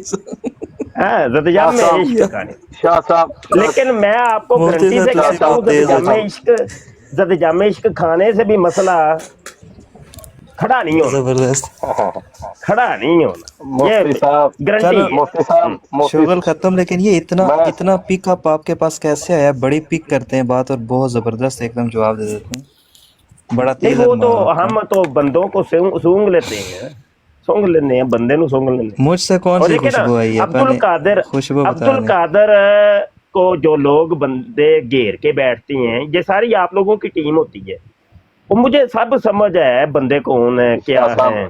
[SPEAKER 21] जद-ए-जामे इश्क गानी। शाह साहब, लेकिन मैं आपको गारंटी से कहता हूँ जद-ए-जामे इश्क खाने से भी मसला खड़ा नहीं होना,
[SPEAKER 20] जबरदस्त
[SPEAKER 21] खड़ा नहीं होना, ये गारंटी।
[SPEAKER 20] शुगल खत्म, लेकिन ये इतना पिक अप आपके पास कैसे आया? बड़ी पिक करते हैं बात और बहुत जबरदस्त एकदम जवाब दे देते हैं, बड़ा तेज।
[SPEAKER 21] वो तो हम तो बंदों को सूंघ लेते हैं, सूंघ लेने हैं बंदे नु सूंघ लेने।
[SPEAKER 20] मुझसे कौन सी खुशबू आई है?
[SPEAKER 21] अब्दुल कादर को जो लोग बंदे घेर के बैठते हैं, ये सारी आप लोगों की टीम होती है। वो मुझे सब समझ है बंदे कौन है, क्या है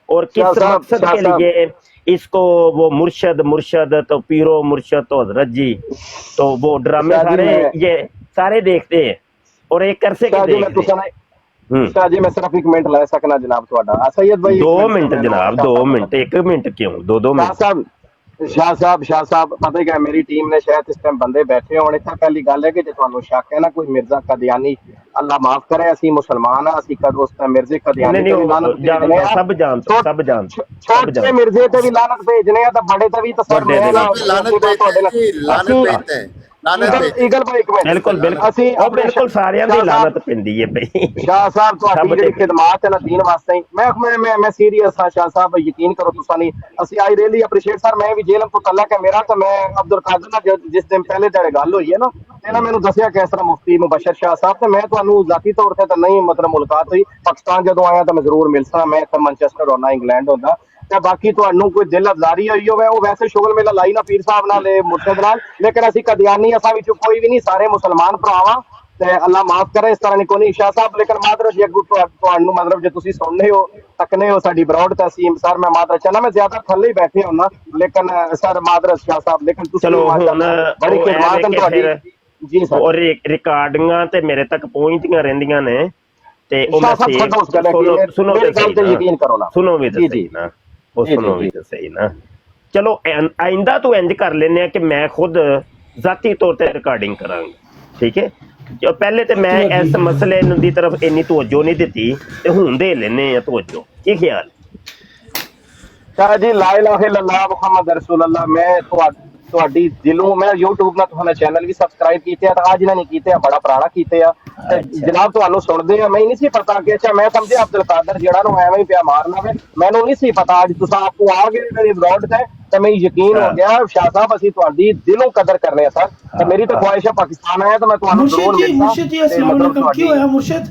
[SPEAKER 21] और किस मकसद के लिए इसको वो मुर्शद तो पीरो मुर्शद तो हजरत जी, तो वो ड्रामे सारे देखते हैं और एक कर से
[SPEAKER 6] जी मैं सिर्फ एक मिनट ला सकना जनाब ਤੁਹਾਡਾ सैयद भाई
[SPEAKER 21] 2 मिनट जनाब, 2 मिनट, 1 मिनट क्यों 2 मिनट। शाह साहब पता है क्या, मेरी टीम ने शायद इस टाइम बंदे बैठे होने। इतना पहली गल है कि जो ਤੁਹਾਨੂੰ शक है ना कोई मिर्जा कादियानी, अल्लाह माफ करे, ਅਸੀਂ मुसलमान हैं, ਅਸੀਂ कद उस मिर्जे कादियानी ते भी लानत भेजने हैं, सब जानते छोटे मिर्जे ते भी लानत भेजने हैं, तो बड़े ते भी तसर में लानत भेजते हैं। बिल्कुल सारियां दी लानत पिंदी है भाई।
[SPEAKER 6] शाह साहब ਤੁਹਾਡੀ ਜਿਹੜੀ ਖਿਦਮਤ ਹੈ ਨਾ ਦੀਨ ਵਾਸਤੇ, मैं सीरियस हां शाह साहब, यकीन करो तुसा नहीं, ਅਸੀਂ आई रियली अप्रीशिएट सर। मैं भी जेलम तो तल्ला के मेरा तो मैं अब्दुल कादिर ਨਾਲ जिस दिन पहले तेरे गल होई है ना, ਇਹਨਾਂ ਮੈਨੂੰ ਦੱਸਿਆ ਕਿ ਇਸ ਤਰ੍ਹਾਂ ਮੁਫਤੀ ਮੁਬਸ਼ਰ शाह साहब, ਤੇ ਮੈਂ ਤੁਹਾਨੂੰ ਜ਼ਾਤੀ ਤੌਰ ਤੇ ਤਾਂ ਨਹੀਂ ਮਤਲਬ ਮੁਲਾਕਾਤ ਹੋਈ, ਪਾਕਿਸਤਾਨ ਜਦੋਂ ਆਇਆ ਤਾਂ ਮੈਂ ਜ਼ਰੂਰ ਮਿਲਸਾਂ, ਮੈਂ ਇੱਥੇ ਮੈਨਚੈਸਟਰ ਹੋਣਾ, ਇੰਗਲੈਂਡ ਹੁੰਦਾ, ਤੇ ਬਾਕੀ ਤੁਹਾਨੂੰ ਕੋਈ ਦਿਲ ਅਜ਼ਾਰੀ ਹੋਈ ਹੋਵੇ ਉਹ ਵੈਸੇ ਸ਼ੁਗਲ ਮੇਲਾ ਲਾਈ ਨਾ ਪੀਰ ਸਾਹਿਬ ਨਾਲ ਮੁਰਸ਼ਦ ਨਾਲ, ਲੇਕਿਨ ਅਸੀਂ ਕਦੀਆਨੀ ਅਸਾਂ ਵਿੱਚੋਂ ਕੋਈ ਵੀ ਨਹੀਂ, ਸਾਰੇ ਮੁਸਲਮਾਨ ਭਰਾਵਾਂ, ਤੇ ਅੱਲਾ ਮਾਫ ਕਰੇ ਇਸ ਤਰ੍ਹਾਂ ਨਹੀਂ ਕੋਈ ਸ਼ਾਹ ਸਾਹਿਬ। ਲੇਕਿਨ ਮਾਦਰਤ ਜੇ ਤੁਹਾਨੂੰ ਮਤਲਬ ਜੇ ਤੁਸੀਂ ਸੁਣਨੇ ਹੋ ਤੱਕਨੇ ਹੋ ਸਾਡੀ ਬਰੌਡ ਤਸੀਮ ਸਰ, ਮੈਂ ਮਾਦਰਤ ਚਾਹਨਾ ਮੈਂ ਜ਼ਿਆਦਾ ਥੱਲੇ ਹੀ ਬੈਠੇ ਹੁੰਨਾ, ਲੇਕਿਨ ਸਰ ਮਾਦਰਤ ਸ਼ਾਹ ਸਾਹਿਬ, ਲੇਕਿਨ ਤੁਸੀਂ ਬੜੀ ਖਿਦਮਤ ਹੈ ਤੁਹਾਡੀ ਜੀ ਸਰ।
[SPEAKER 21] ਔਰ ਰਿਕਾਰਡਿੰਗਾਂ ਤੇ ਮੇਰੇ ਤੱਕ ਪਹੁੰਚਦੀਆਂ ਰਹਿੰਦੀਆਂ ਨੇ, ਤੇ ਉਹ ਮੈਂ ਸੁਣੋ ਵੀ ਸਹੀ ਨਾ, ਉਹ ਸੁਣੋ ਵੀ ਸਹੀ ਨਾ। ਚਲੋ ਆਇੰਦਾ ਤੋਂ ਇੰਜ ਕਰ ਲੈਂਦੇ ਆ ਕਿ ਮੈਂ ਖੁਦ ਜ਼ਾਤੀ ਤੌਰ ਤੇ ਰਿਕਾਰਡਿੰਗ ਕਰਾਂਗਾ, ਠੀਕ ਹੈ? ਜੋ ਪਹਿਲੇ ਤੇ ਮੈਂ ਇਸ ਮਸਲੇ ਦੀ ਤਰਫ ਇੰਨੀ ਤਵੱਜੋ ਨਹੀਂ ਦਿੱਤੀ, ਤੇ ਹੁਣ ਦੇ ਲੈਨੇ ਆ ਤਵੱਜੋ। ਕੀ ਖਿਆਲ
[SPEAKER 6] शाह जी? ला इलाहा इल्लल्लाह मुहम्मद रसूलुल्लाह। मैं ਤੁਹਾਡੀ ਦਿਲੋਂ ਮੈਂ YouTube ਨਾਲ ਤੁਹਾਡਾ ਚੈਨਲ ਵੀ ਸਬਸਕ੍ਰਾਈਬ ਕੀਤੇ ਆ, ਤਾਂ ਅੱਜ ਇਹਨਾਂ ਨੇ ਕੀਤੇ ਆ, ਬੜਾ ਪੁਰਾਣਾ ਕੀਤੇ ਆ, ਤੇ ਜਨਾਬ ਤੁਹਾਨੂੰ ਸੁਣਦੇ ਆ। ਮੈਂ ਨਹੀਂ ਸੀ ਪਤਾ ਕਿ ਅੱਛਾ, ਮੈਂ ਸਮਝਿਆ ਅਬਦੁਲ ਕਾਦਰ ਜਿਹੜਾ ਨੂੰ ਐਵੇਂ ਹੀ ਪਿਆ ਮਾਰਨਾ ਵੇ, ਮੈਨੂੰ ਨਹੀਂ ਸੀ ਪਤਾ। ਅੱਜ ਤੁਸੀਂ ਆਪਕੋ ਆ ਗਏ ਮੇਰੇ ਬਰੌਡ ਤੇ, ਤੇ ਮੈਨੂੰ ਯਕੀਨ ਹੋ ਗਿਆ ਸ਼ਾਹ ਸਾਹਿਬ ਅਸੀਂ ਤੁਹਾਡੀ ਦਿਲੋਂ ਕਦਰ ਕਰਨੇ ਆ ਸਰ, ਤੇ ਮੇਰੀ ਤਾਂ ਖੁਆਇਸ਼ ਹੈ ਪਾਕਿਸਤਾਨ ਆਇਆ ਤਾਂ ਮੈਂ ਤੁਹਾਨੂੰ ਜ਼ਰੂਰ ਮਿਲਦਾ। ਮੁਰਸ਼ਦ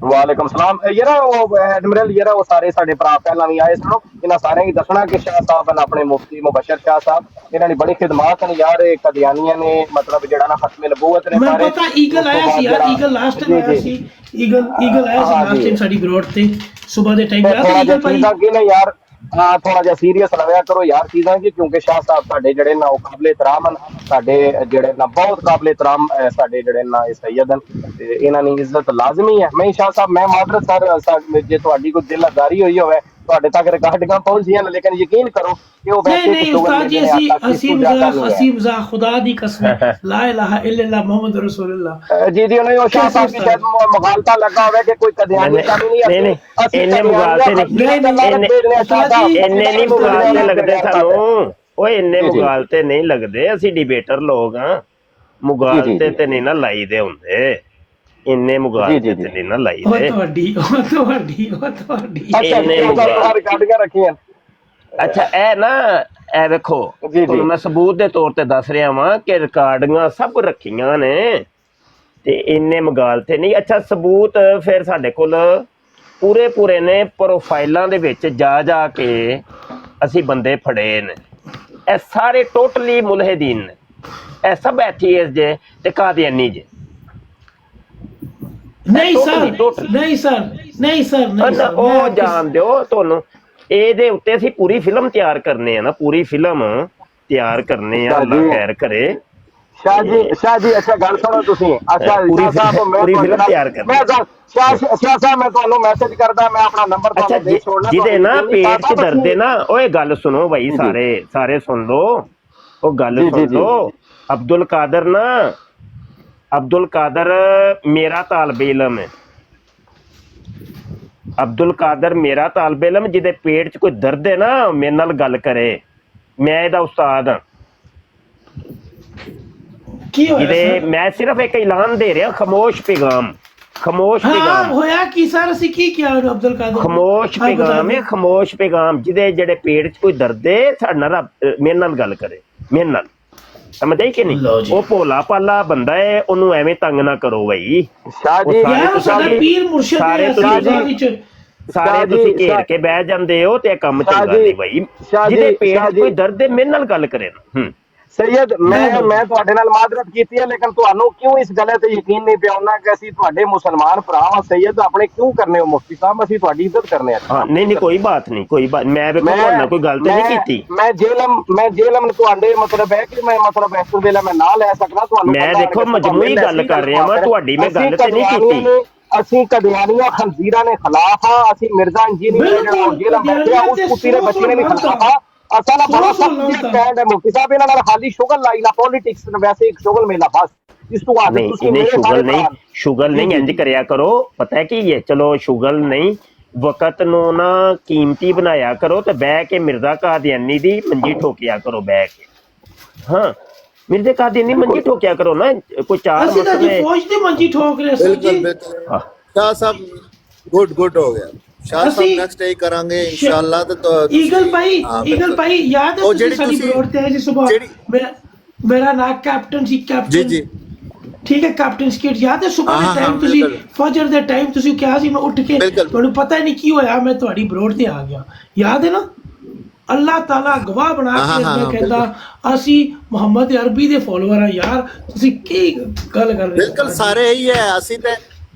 [SPEAKER 6] वालेकुम सलाम। यार वो एडमिरल यार वो सारे साडे भरा पहला भी आए सुनो, इन्हां सारे की दसना कि शाह साहब ने अपने मुफ्ती मुबशर शाह साहब इन्हां दी बड़ी खिदमत ने यार, कदियानियां ने मतलब जेड़ा ना खत्म नबूवत ने सारे। पता ईगल आया सी यार, ईगल लास्ट टाइम आया सी, ईगल आया सी लास्ट टाइम साडी ग्रोथ ते सुबह दे टाइम यार ईगल भाई यार थोड़ा जिहा सीरीयस लव्या करो यार चीज़ां की, क्योंकि शाह साहब साडे जेड़े ना वो काबिल एहतराम हन, साडे जेड़े ना बहुत काबिल एहतराम साडे जेड़े ना सैयद हन, ते इन्हां दी इज्जत लाजमी है। मैं शाह साहब मैं मादरत सर जे तुहाडी कोई दिल अजारी होई होवे ਤੁਹਾਡੇ ਤੱਕ ਰਿਕਾਰਡਿੰਗਾਂ ਪਹੁੰਚੀਆਂ ਨੇ, ਲੇਕਿਨ ਯਕੀਨ ਕਰੋ ਕਿ ਉਹ ਵੈਸੇ
[SPEAKER 22] ਨਹੀਂ ਉਸਤਾਦ ਜੀ ਅਸੀਂ ਮਜ਼ਾਕ ਖੁਦਾ ਦੀ ਕਸਮ ਲਾ ਇਲਾਹਾ ਇल्लल्लाह ਮੁਹੰਮਦ ਰਸੂਲullah
[SPEAKER 6] ਜੀ ਜੀ ਉਹਨੇ ਉਹ ਸ਼ਾਹ ਸਾਹਿਬ ਦੀ ਸ਼ਾਇਦ ਮੁਗਾਲਤਾ ਲੱਗਾ ਹੋਵੇ ਕਿ ਕੋਈ ਕਦੀਆਨੀ ਤਾਂ ਨਹੀਂ
[SPEAKER 21] ਨਹੀਂ ਇੰਨੇ ਮੁਗਾਲਤੇ ਨਹੀਂ, ਇੰਨੇ ਨਹੀਂ ਮੁਗਾਲਤੇ ਲੱਗਦੇ ਸਾਨੂੰ, ਓਏ ਇੰਨੇ ਮੁਗਾਲਤੇ ਨਹੀਂ ਲੱਗਦੇ, ਅਸੀਂ ਡਿਬੇਟਰ ਲੋਕ ਹਾਂ, ਮੁਗਾਲਤੇ ਤੇ ਨਹੀਂ ਨਾ ਲਾਈਦੇ ਹੁੰਦੇ, ਇੰਨੇ ਮੁਗਾਲਤੇ ਤੇ ਨਹੀਂ ਨਾ ਲਾਈਦੇ।
[SPEAKER 22] ਤੁਹਾਡੀ
[SPEAKER 6] ਰਿਕਾਰਡਿੰਗਾਂ ਰੱਖੀਆਂ
[SPEAKER 21] ਅੱਛਾ ਇਹ ਨਾ ਇਹ ਵੇਖੋ ਤੁਹਾਨੂੰ ਮੈਂ ਸਬੂਤ ਦੇ ਤੌਰ ਤੇ ਦੱਸ ਰਿਹਾ ਵਾਂ ਕਿ ਰਿਕਾਰਡਿੰਗਾਂ ਸਭ ਰੱਖੀਆਂ ਨੇ ਤੇ ਇੰਨੇ ਮਗਾਲ ਤੇ ਨਹੀਂ। ਅੱਛਾ ਸਬੂਤ ਫਿਰ ਸਾਡੇ ਕੋਲ ਪੂਰੇ ਨੇ, ਪ੍ਰੋਫਾਈਲਾਂ ਦੇ ਵਿੱਚ ਜਾ ਕੇ ਅਸੀਂ ਬੰਦੇ ਫੜੇ ਨੇ। ਇਹ ਸਾਰੇ ਟੋਟਲੀ ਮੁਲਹਿਦੀਨ ਨੇ, ਇਹ ਸਭ ਐਥੀਇਸਟ ਜੇ ਤੇ ਕਾਦੀਆਨੀ ਜੇ।
[SPEAKER 22] ਨਹੀਂ ਸਰ
[SPEAKER 21] ਉਹ ਜਾਣ ਦਿਓ ਤੁਹਾਨੂੰ। ਇਹਦੇ ਉੱਤੇ ਅਸੀਂ ਪੂਰੀ ਫਿਲਮ ਤਿਆਰ ਕਰਨੇ ਆ ਨਾ, ਪੂਰੀ ਫਿਲਮ ਤਿਆਰ ਕਰਨੇ ਆ, ਅੱਲਾ ਖੈਰ ਕਰੇ।
[SPEAKER 6] शाह जी अच्छा गल सुनो तुसी अच्छा
[SPEAKER 21] पूरी फिल्म तैयार कर
[SPEAKER 6] शाह साहब मैं ਤੁਹਾਨੂੰ ਮੈਸੇਜ ਕਰਦਾ ਮੈਂ ਆਪਣਾ ਨੰਬਰ ਤੁਹਾਨੂੰ ਦੇ ਛੋੜਨਾ
[SPEAKER 21] ਜਿਹਦੇ ਨਾ ਪੇਟ 'ਚ ਦਰਦ ਹੈ ਨਾ ਓਏ ਗੱਲ ਸੁਣੋ ਭਾਈ ਸਾਰੇ ਸੁਣ ਲੋ ਉਹ ਗੱਲ ਸੁਣ ਲੋ। ਅਬਦੁਲ ਕਾਦਰ ਮੇਰਾ ਤਾਲਬ ਇਲਮ ਹੈ। ਅਬਦੁਲ ਕਾਦਰ ਮੇਰਾ ਤਾਲਬ ਇਲਮ ਜਿਹਦੇ ਪੇਟ 'ਚ ਕੋਈ ਦਰਦ ਹੈ ਨਾ ਮੇਰੇ ਨਾਲ ਗੱਲ ਕਰੇ, ਮੈਂ ਇਹਦਾ ਉਸਤਾਦ ਹਾਂ। ਜਿਹਦੇ ਮੈਂ ਸਿਰਫ ਇੱਕ ਐਲਾਨ ਦੇ ਰਿਹਾ, ਖਾਮੋਸ਼ ਪੈਗਾਮ
[SPEAKER 22] ਹੋਇਆ ਕੀ ਸਰ ਅਸੀਂ ਕੀ ਕਿਹਾ ਅਬਦੁਲ ਕਾਦਰ?
[SPEAKER 21] ਖਾਮੋਸ਼ ਪੈਗਾਮ ਜਿਹਦੇ ਜਿਹੜੇ ਪੇਟ 'ਚ ਕੋਈ ਦਰਦ ਹੈ ਸਾਡੇ ਨਾਲ ਮੇਰੇ ਨਾਲ ਗੱਲ ਕਰੇ, ਮੇਰੇ ਨਾਲ ਸਮਝਦੇ ਕਿ ਨਹੀਂ? ਉਹ ਭੋਲਾ ਪਾਲਾ ਬੰਦਾ ਹੈ, ਉਹਨੂੰ ਐਵੇਂ ਤੰਗ ਨਾ ਕਰੋ ਬਈ। ਸਾਰੇ ਤੁਸੀਂ ਘੇਰ ਕੇ ਬਹਿ ਜਾਂਦੇ ਹੋ ਤੇ ਕੰਮ ਚੰਗਾ ਨਹੀਂ ਬਈ। ਜਿਹਦੇ ਪੇਟ 'ਚ ਕੋਈ ਦਰਦ ਹੈ ਮੇਰੇ ਨਾਲ ਗੱਲ ਕਰੇ ਨਾ।
[SPEAKER 6] सैयद मैं ਤੁਹਾਡੇ ਨਾਲ ਮਾਦਰਤ ਕੀਤੀ ਹੈ ਲੇਕਿਨ ਤੁਹਾਨੂੰ ਕਿਉਂ ਇਸ ਗੱਲ ਤੇ ਯਕੀਨ ਨਹੀਂ ਪਿਆ ਉਹਨਾਂ ਕਿ ਅਸੀਂ ਤੁਹਾਡੇ ਮੁਸਲਮਾਨ ਭਰਾ ਹਾਂ ਸੈयद ਆਪਣੇ ਕਿਉਂ ਕਰਨੇ ਹੋ ਮੁਫਤੀ ਸਾਹਿਬ? ਅਸੀਂ ਤੁਹਾਡੀ ਇੱਜ਼ਤ ਕਰਨੇ ਆ।
[SPEAKER 21] ਹਾਂ ਨਹੀਂ ਕੋਈ ਬਾਤ ਨਹੀਂ ਮੈਂ ਤੁਹਾਡਾ ਕੋਈ ਗਲਤੀ ਨਹੀਂ ਕੀਤੀ।
[SPEAKER 6] ਮੈਂ ਜੇਲਮ ਤੁਹਾਡੇ ਮਤਲਬ ਹੈ ਕਿ ਮੈਂ ਮਤਲਬ ਇਸ ਵੇਲੇ ਮੈਂ ਨਾ ਲੈ ਸਕਦਾ ਤੁਹਾਨੂੰ?
[SPEAKER 21] ਮੈਂ ਦੇਖੋ ਮਜਮੂਈ ਗੱਲ ਕਰ ਰਿਹਾ ਮੈਂ ਤੁਹਾਡੀ ਮੈਂ ਗੱਲ ਤੇ ਨਹੀਂ ਕੀਤੀ।
[SPEAKER 6] ਅਸੀਂ ਕਦਿਆਨੀਆਂ ਖੰਜ਼ੀਰਾਂ ਨੇ ਖਿਲਾਫ ਆ, ਅਸੀਂ ਮਿਰਜ਼ਾ ਇੰਜੀਨੀਅਰ ਜੇਲਮ ਬੈਠੇ ਉਸ ਕੁੱਤੀ ਦੇ ਬੱਚੇ ਨੇ ਵੀ ਖਿਲਾਫ ਆ। ਅਸਾਂ ਦਾ ਬੜਾ ਸਟੈਂਡ ਹੈ ਮੁਫਤੀ ਸਾਹਿਬ ਇਹਨਾਂ ਨਾਲ ਖਾਲੀ ਸ਼ੁਗਲ ਲਾਈ ਨਾ ਪੋਲਿਟਿਕਸ ਵੈਸੇ ਇੱਕ ਸ਼ੁਗਲ ਮੇਲਾ ਬਸ ਇਸ ਤੋਂ ਬਾਅਦ ਤੁਸੀਂ
[SPEAKER 21] ਸ਼ੁਗਲ ਨਹੀਂ ਇੰਜ ਕਰਿਆ ਕਰੋ। ਪਤਾ ਕੀ ਹੈ ਚਲੋ ਸ਼ੁਗਲ ਨਹੀਂ ਵਕਤ ਨੂੰ ਨਾ ਕੀਮਤੀ ਬਣਾਇਆ ਕਰੋ ਤੇ ਬਹਿ ਕੇ ਮਿਰਜ਼ਾ ਕਾਦੀਆਨੀ ਦੀ ਮੰਜੀ ਠੋਕਿਆ ਕਰੋ ਬਹਿ ਕੇ। ਹਾਂ ਮਿਰਜ਼ਾ ਕਾਦੀਆਨੀ ਮੰਜੀ ਠੋਕਿਆ ਕਰੋ ਨਾ ਕੋਈ ਚਾਰ ਮਸਲੇ
[SPEAKER 22] ਫੌਜ ਦੀ ਮੰਜੀ ਠੋਕ ਰਹੇ ਸਰ ਜੀ।
[SPEAKER 4] शाह साहब गुड हो गया। शाह साहब नेक्स्ट डे करेंगे इंशाल्लाह। तो
[SPEAKER 22] ईगल भाई याद है ਤੁਸੀਂ ਸਾਡੀ ਬਰੋਡ ਤੇ ਜੀ ਸਵੇਰ ਮੇਰਾ ਨਾਮ ਕੈਪਟਨ ਸੀ ਕੈਪਟਨ ਜੀ ਠੀਕ ਹੈ ਕੈਪਟਨ ਸਕਿਟ ਯਾਦ ਹੈ ਸਵੇਰ ਦੇ ਟਾਈਮ ਤੁਸੀਂ ਫਜਰ ਦੇ ਟਾਈਮ ਤੁਸੀਂ ਕਿਹਾ ਸੀ ਮੈਂ ਉੱਠ ਕੇ ਤੁਹਾਨੂੰ ਪਤਾ ਹੀ ਨਹੀਂ ਕੀ ਹੋਇਆ ਮੈਂ ਤੁਹਾਡੀ ਬਰੋਡ ਤੇ ਆ ਗਿਆ ਯਾਦ ਹੈ ਨਾ? ਅੱਲਾਹ ਤਾਲਾ ਗਵਾਹ ਬਣਾ ਕੇ ਮੈਂ ਕਹਿੰਦਾ ਅਸੀਂ ਮੁਹੰਮਦ ਅਰਬੀ ਦੇ ਫਾਲੋਅਰ ਆ ਯਾਰ। ਤੁਸੀਂ ਕੀ ਗੱਲ ਕਰ ਰਹੇ ਹੋ?
[SPEAKER 4] ਬਿਲਕੁਲ ਸਾਰੇ ਇਹੀ ਹੈ। ਅਸੀਂ ਤੇ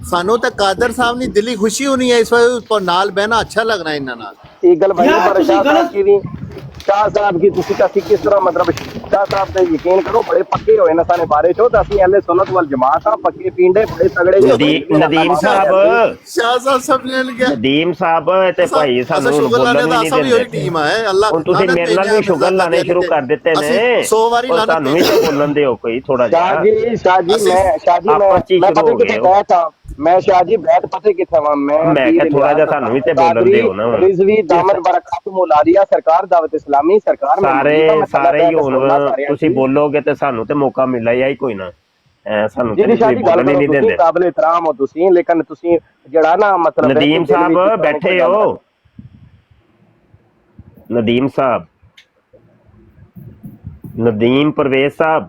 [SPEAKER 4] ਸਾਨੂੰ ਤਾਂ ਕਾਦਰ ਸਾਹਿਬ ਦੀ ਦਿਲੀ ਖੁਸ਼ੀ ਹੋਣੀ ਹੈ ਇਸ ਵਾਰ ਨਾਲ ਬਹਿਣਾ ਅੱਛਾ ਲੱਗਣਾ ਇਹਨਾਂ ਨਾਲ।
[SPEAKER 6] ईगल भाई शाह साहब की ਤੁਸੀਂ ਕਾਫੀ ਕਿਸ ਤਰ੍ਹਾਂ ਮਤਲਬ ਸ਼ਾਹ ਸਾਹਿਬ ਤੇ ਯਕੀਨ ਕਰੋ ਬੜੇ ਪੱਕੇ ਹੋਏ ਨੇ ਸਾਨੇ ਬਾਰੇ ਚੋ ਤਾਂ ਅਸੀਂ ਅਹਿਲੇ ਸੁਨਨਤ ਵਲ ਜਮਾਤ ਆ ਪੱਕੇ ਪੀਂਡੇ ਬੜੇ ਤਗੜੇ
[SPEAKER 21] ਨਦੀਮ ਸਾਹਿਬ
[SPEAKER 4] ਸ਼ਾਹ ਸਾਹਿਬ ਸਭ ਨੇ ਲਿਆ
[SPEAKER 21] ਨਦੀਮ ਸਾਹਿਬ ਤੇ ਭਾਈ ਸਾਨੂੰ ਬੋਲਣ ਨਹੀਂ ਦਿੰਦੇ ਟੀਮ ਹੈ। ਅੱਲਾਹ ਹੁਣ ਤੁਸੀਂ ਮੇਰੇ ਨਾਲ ਵੀ ਸ਼ੁਗਰ ਲਾਣੇ ਸ਼ੁਰੂ ਕਰ ਦਿੱਤੇ ਨੇ
[SPEAKER 4] 100 ਵਾਰੀ
[SPEAKER 21] ਤੁਹਾਨੂੰ ਵੀ ਤੇ ਬੋਲਣ ਦਿਓ ਕੋਈ ਥੋੜਾ ਜਿਹਾ।
[SPEAKER 6] शाह जी मैं शाह जी बैठ पते किथे वा मैं
[SPEAKER 21] थोड़ा जिहा ਤੁਹਾਨੂੰ ਵੀ ਤੇ ਬੋਲਣ ਦਿਓ ਨਾ।
[SPEAKER 6] रिजवी दामन बरकत मुलारिया सरकार दावत इस्लामी सरकार
[SPEAKER 21] ਸਾਰੇ ਹੀ ਹੁਣ ਤੁਸੀਂ ਬੋਲੋਗੇ ਤੇ ਸਾਨੂੰ ਤੇ ਮੌਕਾ ਮਿਲਦਾ ਹੀ ਕੋਈ ਨਾ ਸਾਨੂੰ ਤੇ ਬੋਲਣ ਹੀ ਨਹੀਂ ਦਿੰਦੇ।
[SPEAKER 6] ਕਾਬਿਲ ਇਤਰਾਮ ਹੋ ਤੁਸੀਂ ਲੇਕਿਨ ਤੁਸੀਂ ਜਿਹੜਾ ਨਾ ਮਤਲਬ
[SPEAKER 21] ਨਦੀਮ ਸਾਹਿਬ ਬੈਠੇ ਹੋ ਨਦੀਮ ਸਾਹਿਬ ਨਦੀਮ ਪਰਵੇਜ਼ ਸਾਹਿਬ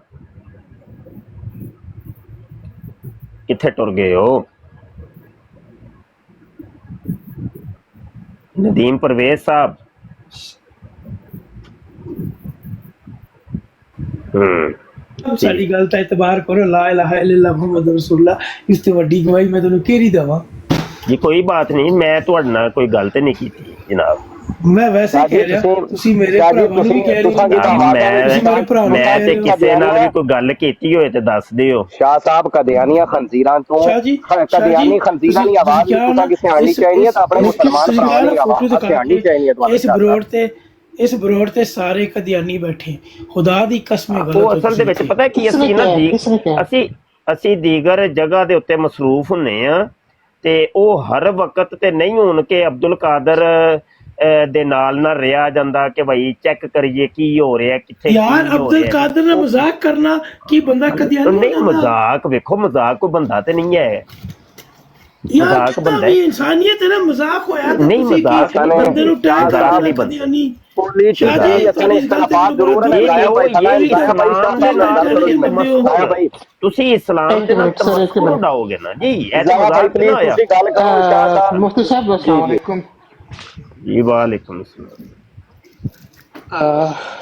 [SPEAKER 21] ਕਿੱਥੇ ਟੁਰ ਗਏ ਹੋ? ਨਦੀਮ ਪਰਵੇਜ਼ ਸਾਹਿਬ
[SPEAKER 22] ਸਾਡੀ ਗੱਲ ਤਾਂ ਇਤਬਾਰ ਕਰੋ ਲਾ ਇਲਾਹਾ ਇल्लल्लाह ਮੁਹੰਮਦ ਰਸੂਲullah ਇਸ ਤੇ ਵੱਡੀ ਗਵਾਹੀ ਮੈਂ ਤੁਹਾਨੂੰ ਕਿਹੜੀ ਦੇਵਾਂ?
[SPEAKER 21] ਜੀ ਕੋਈ ਬਾਤ ਨਹੀਂ ਮੈਂ ਤੁਹਾਡੇ ਨਾਲ ਕੋਈ ਗੱਲ ਤੇ ਨਹੀਂ ਕੀਤੀ ਜਨਾਬ।
[SPEAKER 22] ਮੈਂ ਵੈਸੇ ਕਹਿ ਰਿਹਾ ਤੁਸੀਂ ਮੇਰੇ ਭਰਾ ਨੂੰ ਵੀ ਕਹਿ ਰਹੇ ਹੋ
[SPEAKER 21] ਮੈਂ ਤੇ ਕਿਸੇ ਨਾਲ ਵੀ ਕੋਈ ਗੱਲ ਕੀਤੀ ਹੋਏ ਤੇ ਦੱਸ ਦਿਓ।
[SPEAKER 6] शाह साहब कदियानिया खंजीरां तो कदियानी खंजीरां की आवाज तुसा किसे आनी चाहिए तो अपने मुसलमान भरावां की आवाज आनी चाहिए तुम्हारे
[SPEAKER 22] ਇਸ ਬਰੋਡ ਤੇ ਸਾਰੇ ਕਦੀਆਨੀ ਬੈਠੇ ਖੁਦਾ ਦੀ ਕਸਮ ਹੈ।
[SPEAKER 21] ਉਹ ਅਸਲ ਦੇ ਵਿੱਚ ਪਤਾ ਕੀ ਅਸੀਂ ਨਾ ਅਸੀਂ ਦੀਗਰ ਜਗ੍ਹਾ ਦੇ ਉੱਤੇ ਮਸਰੂਫ ਹੁੰਨੇ ਆ ਤੇ ਉਹ ਹਰ ਵਕਤ ਤੇ ਨਹੀਂ ਹੋਣ ਕਿ ਅਬਦੁਲ ਕਾਦਰ ਦੇ ਨਾਲ ਨਾ ਰਿਹਾ ਜਾਂਦਾ ਕਿ ਭਾਈ ਚੈੱਕ ਕਰੀਏ ਕੀ ਹੋ ਰਿਹਾ ਕਿੱਥੇ
[SPEAKER 22] ਯਾਰ ਅਬਦੁਲ ਕਾਦਰ ਨਾਲ ਮਜ਼ਾਕ ਕਰਨਾ ਕੀ ਬੰਦਾ ਕਦੀਆਨੀ
[SPEAKER 21] ਨਹੀਂ ਮਜ਼ਾਕ ਵੇਖੋ ਮਜ਼ਾਕ ਕੋਈ ਬੰਦਾ ਤੇ ਨਹੀਂ ਹੈ
[SPEAKER 22] यार
[SPEAKER 21] मजाक
[SPEAKER 22] कितना
[SPEAKER 21] बनता
[SPEAKER 22] भी
[SPEAKER 21] है
[SPEAKER 22] इंसानियत है ना, मजाक होया तो
[SPEAKER 21] नहीं मजाक नहीं
[SPEAKER 22] बंदे नु टैग
[SPEAKER 21] मजाक
[SPEAKER 22] करना
[SPEAKER 21] नहीं
[SPEAKER 22] कदी
[SPEAKER 21] बनता
[SPEAKER 22] नहीं
[SPEAKER 4] पुलिस
[SPEAKER 22] शादी
[SPEAKER 4] असन इख्तलाफात जरूर है गाया भाई थला
[SPEAKER 21] ये
[SPEAKER 4] गाया भाई
[SPEAKER 21] इस्लाम के नाल
[SPEAKER 4] गाया भाई
[SPEAKER 21] ਤੁਸੀਂ ਇਸਲਾਮ ਦੇ ਨਾਲ ਤਮਸਕੁਰ ਉਡਾਓਗੇ ਨਾ ਜੀ ਇਹ ਤਾਂ
[SPEAKER 4] गाया भाई
[SPEAKER 21] ਮਜ਼ਾਕ
[SPEAKER 4] प्लीज
[SPEAKER 21] ਨਾ ਹੋਇਆ
[SPEAKER 4] तुसी गल करो शाह साहब
[SPEAKER 7] मुफ्ती साहब अस्सलाम वालेकुम
[SPEAKER 21] ਜੀ ਵਾਲੇकुम अस्सलाम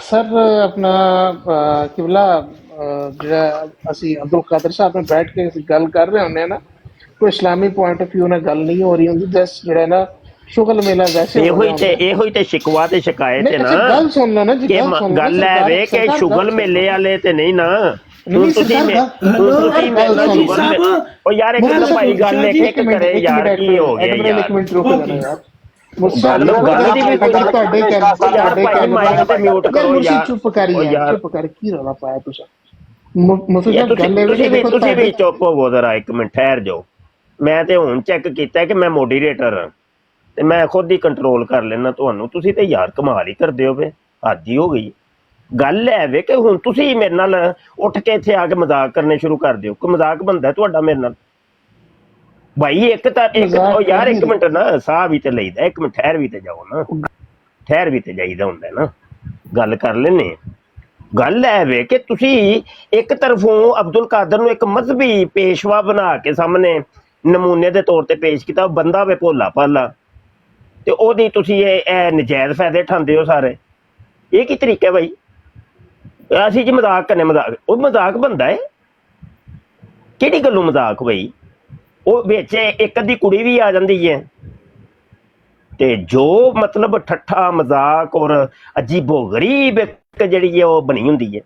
[SPEAKER 7] सर अपना किबला ਜਿਹੜਾ ਅਸੀਂ ਅਬਦੁਲ ਕਾਦਰ ਸਾਹਿਬ ਨਾਲ ਬੈਠ ਕੇ ਅਸੀਂ ਗੱਲ ਕਰ ਰਹੇ ਹੁੰਦੇ ਆ ਨਾ ਕੋਈ ਇਸਲਾਮੀ ਪੁਆਇੰਟ ਆਫ View ਨਾਲ ਗੱਲ ਨਹੀਂ ਹੋ ਰਹੀ ਹੁੰਦੀ ਜਸ ਜਿਹੜਾ ਨਾ ਸ਼ੁਗਲ ਮੇਲਾ ਵੈਸੇ
[SPEAKER 21] ਇਹੋ ਹੀ ਤੇ ਸ਼ਿਕਵਾ ਤੇ ਸ਼ਿਕਾਇਤ ਹੈ ਨਾ
[SPEAKER 7] ਗੱਲ ਸੁਣ ਲਓ ਨਾ ਜੀ
[SPEAKER 21] ਗੱਲ ਹੈ ਵੇ ਕਿ ਸ਼ੁਗਲ ਮੇਲੇ ਵਾਲੇ ਤੇ ਨਹੀਂ ਨਾ ਤੁਸੀਂ ਉਹ ਯਾਰ ਇੱਕ ਤਾਂ ਭਾਈ ਗੱਲ ਇੱਕ ਕਰੇ ਯਾਰ ਕੀ ਹੋ ਗਿਆ ਯਾਰ
[SPEAKER 7] ਇੱਕ ਮਿੰਟ ਰੁਕ ਜਾਣਾ ਯਾਰ
[SPEAKER 21] ਗੱਲ ਦੀ ਵੀ
[SPEAKER 7] ਤੁਹਾਡੇ
[SPEAKER 21] ਭਾਈ ਮਾਈਕ ਤੇ ਮਿਊਟ ਕਰੋ ਯਾਰ
[SPEAKER 7] ਚੁੱਪ ਕਰ ਯਾਰ ਚੁੱਪ ਕਰ ਕੀ ਰੌਲਾ ਪਾਇਆ ਤੁਸੀਂ ਮੁਫਤੀ ਸਾਹਿਬ ਗੱਲ ਇਹ
[SPEAKER 21] ਤੁਸੀਂ ਵੀ ਚੁੱਪ ਹੋਵੋ ਜ਼ਰਾ ਇੱਕ ਮਿੰਟ ਠਹਿਰ ਜਾਓ ਮੈਂ ਤੇ ਹੁਣ ਚੈੱਕ ਕੀਤਾ ਕਿ ਮੈਂ ਮੋਡਰੀਏਟਰ ਹਾਂ ਤੇ ਮੈਂ ਖੁਦ ਹੀ ਕੰਟਰੋਲ ਕਰ ਲੈਣਾ ਤੁਹਾਨੂੰ ਤੁਸੀਂ ਤੇ ਯਾਰ ਕਮਾਲ ਹੀ ਕਰਦੇ ਹੋ ਵੇ ਹੱਦ ਹੀ ਹੋ ਗਈ ਗੱਲ ਹੈ ਵੇ ਕਿ ਹੁਣ ਤੁਸੀਂ ਮੇਰੇ ਨਾਲ ਉੱਠ ਕੇ ਇੱਥੇ ਆ ਕੇ ਮਜ਼ਾਕ ਕਰਨੇ ਸ਼ੁਰੂ ਕਰ ਦਿਓ ਕੋਈ ਮਜ਼ਾਕ ਬਣਦਾ ਤੁਹਾਡਾ ਮੇਰੇ ਨਾਲ ਭਾਈ ਇੱਕ ਤਾਂ ਉਹ ਯਾਰ ਇੱਕ ਮਿੰਟ ਨਾ ਸਾਹ ਵੀ ਤੇ ਲਈਦਾ ਇੱਕ ਮਿੰਟ ਠਹਿਰ ਵੀ ਤੇ ਜਾਓ ਨਾ ਠਹਿਰ ਵੀ ਤੇ ਜਾਈਦਾ ਹੁੰਦਾ ਨਾ ਗੱਲ ਕਰ ਲੈਨੇ ਗੱਲ ਹੈ ਵੇ ਕਿ ਤੁਸੀਂ ਇੱਕ ਤਰਫੋਂ ਅਬਦੁਲ ਕਾਦਰ ਨੂੰ ਇੱਕ ਮਜ਼ਹਬੀ ਪੇਸ਼ਵਾ ਬਣਾ ਕੇ ਸਾਹਮਣੇ ਨਮੂਨੇ ਦੇ ਤੌਰ ਤੇ ਪੇਸ਼ ਕੀਤਾ ਉਹ ਬੰਦਾ ਵੇ ਭੋਲਾ ਭਾਲਾ ਤੇ ਉਹਦੀ ਤੁਸੀਂ ਇਹ ਨਜਾਇਜ਼ ਫਾਇਦੇ ਉਠਾਉਂਦੇ ਹੋ ਸਾਰੇ ਇਹ ਕੀ ਤਰੀਕਾ ਭਾਈ ਅਸੀਂ ਜੀ ਮਜ਼ਾਕ ਕਰਨੇ ਮਜ਼ਾਕ ਉਹ ਮਜ਼ਾਕ ਬਣਦਾ ਹੈ ਕਿਹੜੀ ਗੱਲੋਂ ਮਜ਼ਾਕ ਬਈ ਉਹ ਵਿੱਚ ਇੱਕ ਅੱਧੀ ਕੁੜੀ ਵੀ ਆ ਜਾਂਦੀ ਹੈ ਤੇ ਜੋ ਮਤਲਬ ਠੱਠਾ ਮਜ਼ਾਕ ਔਰ ਅਜੀਬੋ ਗਰੀਬ ਜਿਹੜੀ ਹੈ ਉਹ ਬਣੀ ਹੁੰਦੀ ਹੈ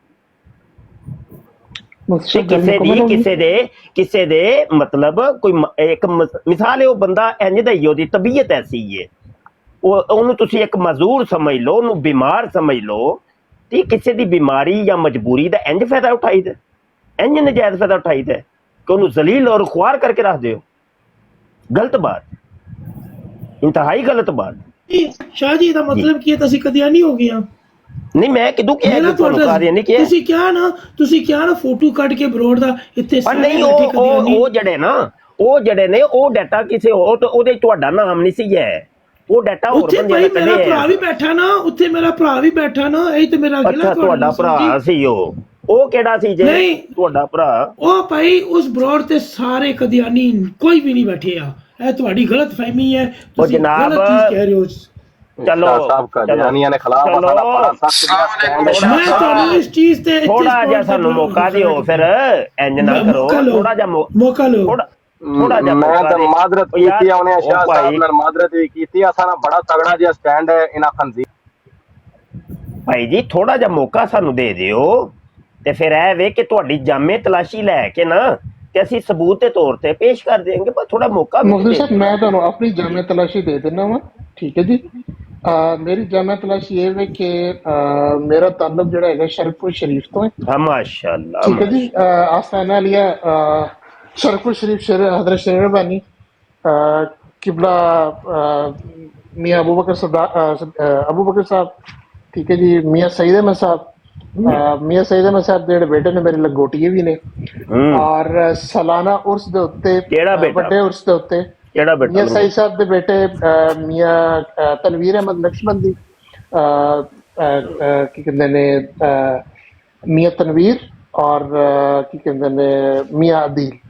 [SPEAKER 21] ਕਿਸੇ ਦੇ ਮਤਲਬ ਕੋਈ ਇੱਕ ਮਿਸਾਲ ਹੈ ਉਹ ਬੰਦਾ ਇੰਝ ਦਾ ਹੀ ਉਹਦੀ ਤਬੀਅਤ ਐਸੀ ਹੈ ਉਹਨੂੰ ਤੁਸੀਂ ਇੱਕ ਮਜ਼ਦੂਰ ਸਮਝ ਲਓ ਉਹਨੂੰ ਬਿਮਾਰ ਸਮਝ ਲਓ ਤੇ ਕਿਸੇ ਦੀ ਬਿਮਾਰੀ ਜਾਂ ਮਜਬੂਰੀ ਦਾ ਇੰਝ ਫਾਇਦਾ ਉਠਾਈਦਾ ਇੰਝ ਨਜਾਇਜ਼ ਫਾਇਦਾ ਉਠਾਈਦਾ ਕਿ ਉਹਨੂੰ ਜ਼ਲੀਲ ਔਰ ਖੁਆਰ ਕਰਕੇ ਰੱਖ ਦਿਓ ਗਲਤ ਬਾਤ ਇੰਤਹਾਈ ਗਲਤ ਬਾਤ
[SPEAKER 22] ਸ਼ਾਹ ਜੀ ਦਾ ਮਤਲਬ ਕੀ ਹੈ ਤੁਸੀਂ ਕਦੀਆਨੀ ਹੋ ਗਿਆ
[SPEAKER 21] ਨਹੀਂ ਮੈਂ ਕਿਦੋਂ ਕਿਹਾ ਤੁਹਾਨੂੰ ਕਾਰਿਆ ਨਹੀਂ ਕਿਹਾ
[SPEAKER 22] ਤੁਸੀਂ ਕਿਹਾ ਨਾ ਫੋਟੋ ਕੱਢ ਕੇ ਬਰੋਡ ਦਾ ਇੱਥੇ
[SPEAKER 21] ਨਹੀਂ ਉਹ ਜਿਹੜੇ ਨੇ ਉਹ ਡਾਟਾ ਕਿਸੇ ਹੋਰ ਉਹਦੇ ਤੁਹਾਡਾ ਨਾਮ ਨਹੀਂ ਸੀ ਹੈ ਉਹ ਡਾਟਾ ਹੋਰ ਬੰਦੇ ਨੇ ਕੱਢਿਆ
[SPEAKER 22] ਮੇਰਾ ਭਰਾ ਵੀ ਬੈਠਾ ਨਾ ਉੱਥੇ ਮੇਰਾ ਭਰਾ ਵੀ ਬੈਠਾ ਨਾ ਇਹ ਤੇ ਮੇਰਾ ਅਗਲਾ
[SPEAKER 21] ਤੁਹਾਡਾ ਭਰਾ ਸੀ ਉਹ ਕਿਹੜਾ ਸੀ ਜੇ ਤੁਹਾਡਾ ਭਰਾ
[SPEAKER 22] ਉਹ ਭਾਈ ਉਸ ਬਰੋਡ ਤੇ ਸਾਰੇ ਕਦੀਆਨੀ ਕੋਈ ਵੀ ਨਹੀਂ ਬੈਠੇ ਆ ਇਹ ਤੁਹਾਡੀ ਗਲਤ ਫਹਿਮੀ ਹੈ ਤੁਸੀਂ ਗਲਤ ਚੀਜ਼ ਕਹਿ ਰਹੇ ਹੋ
[SPEAKER 21] ਚਲੋ ਸਾਹਿਬ
[SPEAKER 6] ਕਦੀਆਨੀਆਂ ਨੇ ਖਿਲਾਫ ਸਾਡਾ ਬੜਾ ਸਖਤ
[SPEAKER 22] ਮੈਂ ਤੁਹਾਨੂੰ ਇਸ ਚੀਜ਼ ਤੇ
[SPEAKER 21] ਥੋੜਾ ਜਿਹਾ ਸਾਨੂੰ ਮੌਕਾ ਦਿਓ ਫਿਰ ਇੰਜ ਨਾ ਕਰੋ ਥੋੜਾ ਜਿਹਾ
[SPEAKER 22] ਮੌਕਾ ਲਓ
[SPEAKER 21] ਥੋੜਾ ਜਿਹਾ
[SPEAKER 6] ਮੈਂ ਤਾਂ ਮਾਦਰਤ ਕੀਤੀ ਆ ਉਹਨੇ ਸ਼ਾਹ ਸਾਹਿਬ ਨਾਲ ਮਾਦਰਤ ਵੀ ਕੀਤੀ ਆ ਸਾਡਾ ਬੜਾ ਤਗੜਾ ਜਿਹਾ ਸਟੈਂਡ ਹੈ ਇਹਨਾਂ ਖੰਜ਼ੀ
[SPEAKER 21] ਭਾਈ ਜੀ ਥੋੜਾ ਜਿਹਾ ਮੌਕਾ ਸਾਨੂੰ ਦੇ ਦਿਓ ਤੇ ਫਿਰ ਇਹ ਵੇ ਕਿ ਤੁਹਾਡੀ ਜਾਮੇ ਤਲਾਸ਼ੀ ਲੈ ਕੇ ਨਾ ਤੇ ਅਸੀਂ ਸਬੂਤ ਦੇ ਤੌਰ ਤੇ ਪੇਸ਼ ਕਰ ਦੇਂਗੇ ਪਰ ਥੋੜਾ ਮੌਕਾ
[SPEAKER 7] ਮੁਫਤੀ ਸਾਹਿਬ ਮੈਂ ਤੁਹਾਨੂੰ ਆਪਣੀ ਜਾਮੇ ਤਲਾਸ਼ੀ ਦੇ ਦਿੰਦਾ ਹਾਂ ਠੀਕ ਹੈ ਜੀ ਮੇਰੀ ਜਾਮੇ ਤਲਾਸ਼ੀ ਇਹ ਵੇ ਕਿ ਮੇਰਾ ਤਾਲੁਕ ਜਿਹੜਾ ਹੈਗਾ ਸ਼ਰਫੁਲ ਸ਼ਰੀਫ ਤੋਂ ਹੈ
[SPEAKER 21] ਮਾਸ਼ਾਅੱਲਾ
[SPEAKER 7] ਠੀਕ ਹੈ ਜੀ ਆਸਤਾਨਾ ਲਿਆ शरफुल शरीफ हजरत शेर रब्बानी किबला मियाँ अबू बकर साहब ठीक है जी मियाँ सईद अहमद साहब जेडे बेटे ने मेरे लंगोटिए भी ने और सालाना उर्स दे उत्ते बड़े उर्स दे उत्ते मियाँ सईद साहब दे बेटे मियाँ तनवीर अहमद नक्शबंदी की कहंदे ने मियाँ तनवीर और की कहंदे ने मियाँ अदील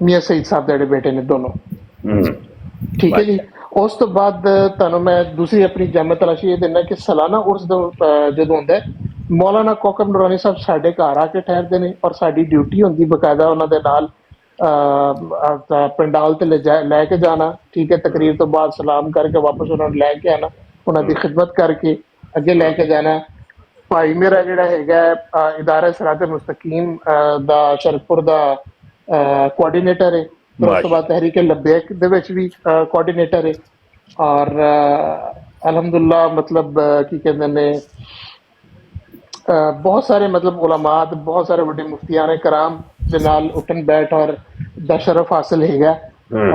[SPEAKER 7] ਮੀਆਂ ਸਈਦ ਸਾਹਿਬ ਦੇ ਬੇਟੇ ਨੇ ਦੋਨੋਂ ਠੀਕ ਹੈ ਜੀ ਉਸ ਤੋਂ ਬਾਅਦ ਤੁਹਾਨੂੰ ਮੈਂ ਦੂਸਰੀ ਆਪਣੀ ਜਾਮੇ ਤਲਾਸ਼ੀ ਇਹ ਦਿੰਦਾ ਕਿ ਸਾਲਾਨਾ ਉਰਸ ਜਦੋਂ ਹੁੰਦਾ ਮੌਲਾਨਾ ਕੋਕਬ ਨੂਰਾਨੀ ਸਾਹਿਬ ਸਾਡੇ ਘਰ ਆ ਕੇ ਠਹਿਰਦੇ ਨੇ ਔਰ ਸਾਡੀ ਡਿਊਟੀ ਹੁੰਦੀ ਬਕਾਇਦਾ ਉਹਨਾਂ ਦੇ ਨਾਲ ਪੰਡਾਲ ਤੇ ਲੈ ਕੇ ਜਾਣਾ ਠੀਕ ਹੈ ਤਕਰੀਰ ਤੋਂ ਬਾਅਦ ਸਲਾਮ ਕਰਕੇ ਵਾਪਸ ਉਹਨਾਂ ਨੂੰ ਲੈ ਕੇ ਆਣਾ ਉਹਨਾਂ ਦੀ ਖਿਦਮਤ ਕਰਕੇ ਅੱਗੇ ਲੈ ਕੇ ਜਾਣਾ ਭਾਈ ਮੇਰਾ ਜਿਹੜਾ ਹੈਗਾ ਇਦਾਰਾ ਸਿਰਾਤ ਮੁਸਤਕੀਮ ਦਾ ਸ਼ਰਫਪੁਰ ਦਾ ਕੋਆਰਡੀਨੇਟਰ ਹੈ ਉਸ ਤੋਂ ਬਾਅਦ ਤਹਿਰੀਕ ਲਬੈਕ ਦੇ ਵਿੱਚ ਵੀ ਕੋਆਰਡੀਨੇਟਰ ਹੈ ਔਰ ਅਲਹਮਦੁਲਿਲਾ ਮਤਲਬ ਕੀ ਕਹਿੰਦੇ ਨੇ ਬਹੁਤ ਸਾਰੇ ਮਤਲਬ ਉਲਮਾ ਬਹੁਤ ਸਾਰੇ ਵੱਡੇ ਮੁਫਤੀਆਨ ਕਰਾਮ ਦੇ ਨਾਲ ਉੱਠਣ ਬੈਠ ਔਰ ਦਾ ਸ਼ਰਫ ਹਾਸਲ ਹੈਗਾ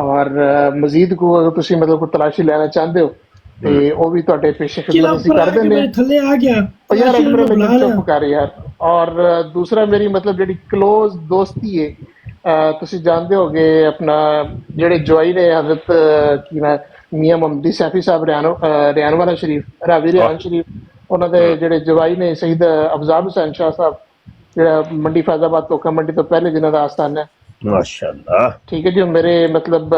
[SPEAKER 7] ਔਰ ਮਜ਼ੀਦ ਕੋ ਅਗਰ ਤੁਸੀਂ ਮਤਲਬ ਕੋਈ ਤਲਾਸ਼ੀ ਲੈਣਾ ਚਾਹੁੰਦੇ ਹੋ ਤੇ ਉਹ ਵੀ ਤੁਹਾਡੇ ਪੇਸ਼ੇ ਖਿਦਮਤ ਅਸੀਂ ਕਰ ਦਿੰਦੇ
[SPEAKER 22] ਥੱਲੇ ਆ ਗਿਆ
[SPEAKER 7] ਯਾਰ ਇੱਕ ਮਿੰਟ ਚੁੱਪ ਕਰ ਯਾਰ ਔਰ ਦੂਸਰਾ ਮੇਰੀ ਮਤਲਬ ਜਿਹੜੀ ਕਲੋਜ਼ ਦੋਸਤੀ ਹੈ ਤੁਸੀਂ ਜਾਣਦੇ ਹੋਗੇ ਆਪਣਾ ਜਿਹੜੇ ਜਵਾਈ ਨੇ ਹਜ਼ਰਤ ਕੀ ਨਾ ਮੀਆਂ ਮੁਹੰਮਦੀ ਸੈਫੀ ਸਾਹਿਬ ਰਿਆਨ ਵਾਲਾ ਸ਼ਰੀਫ ਰਾਵੀ ਰਿਆਨ ਸ਼ਰੀਫ, ਉਹਨਾਂ ਦੇ ਜਿਹੜੇ ਜਵਾਈ ਨੇ ਸ਼ਹੀਦ ਅਫਜ਼ਾਲ ਹੁਸੈਨ ਸ਼ਾਹ ਸਾਹਿਬ, ਜਿਹੜਾ ਮੰਡੀ ਫੈਜ਼ਾਬਾਦ ਤੋਕਾ ਮੰਡੀ ਤੋਂ ਪਹਿਲੇ ਜਿਨ੍ਹਾਂ ਦਾ ਆਸਥਾਨ ਹੈ
[SPEAKER 21] ਮਾਸ਼ਾਅੱਲਾ।
[SPEAKER 7] ਠੀਕ ਹੈ ਜੀ, ਉਹ ਮੇਰੇ ਮਤਲਬ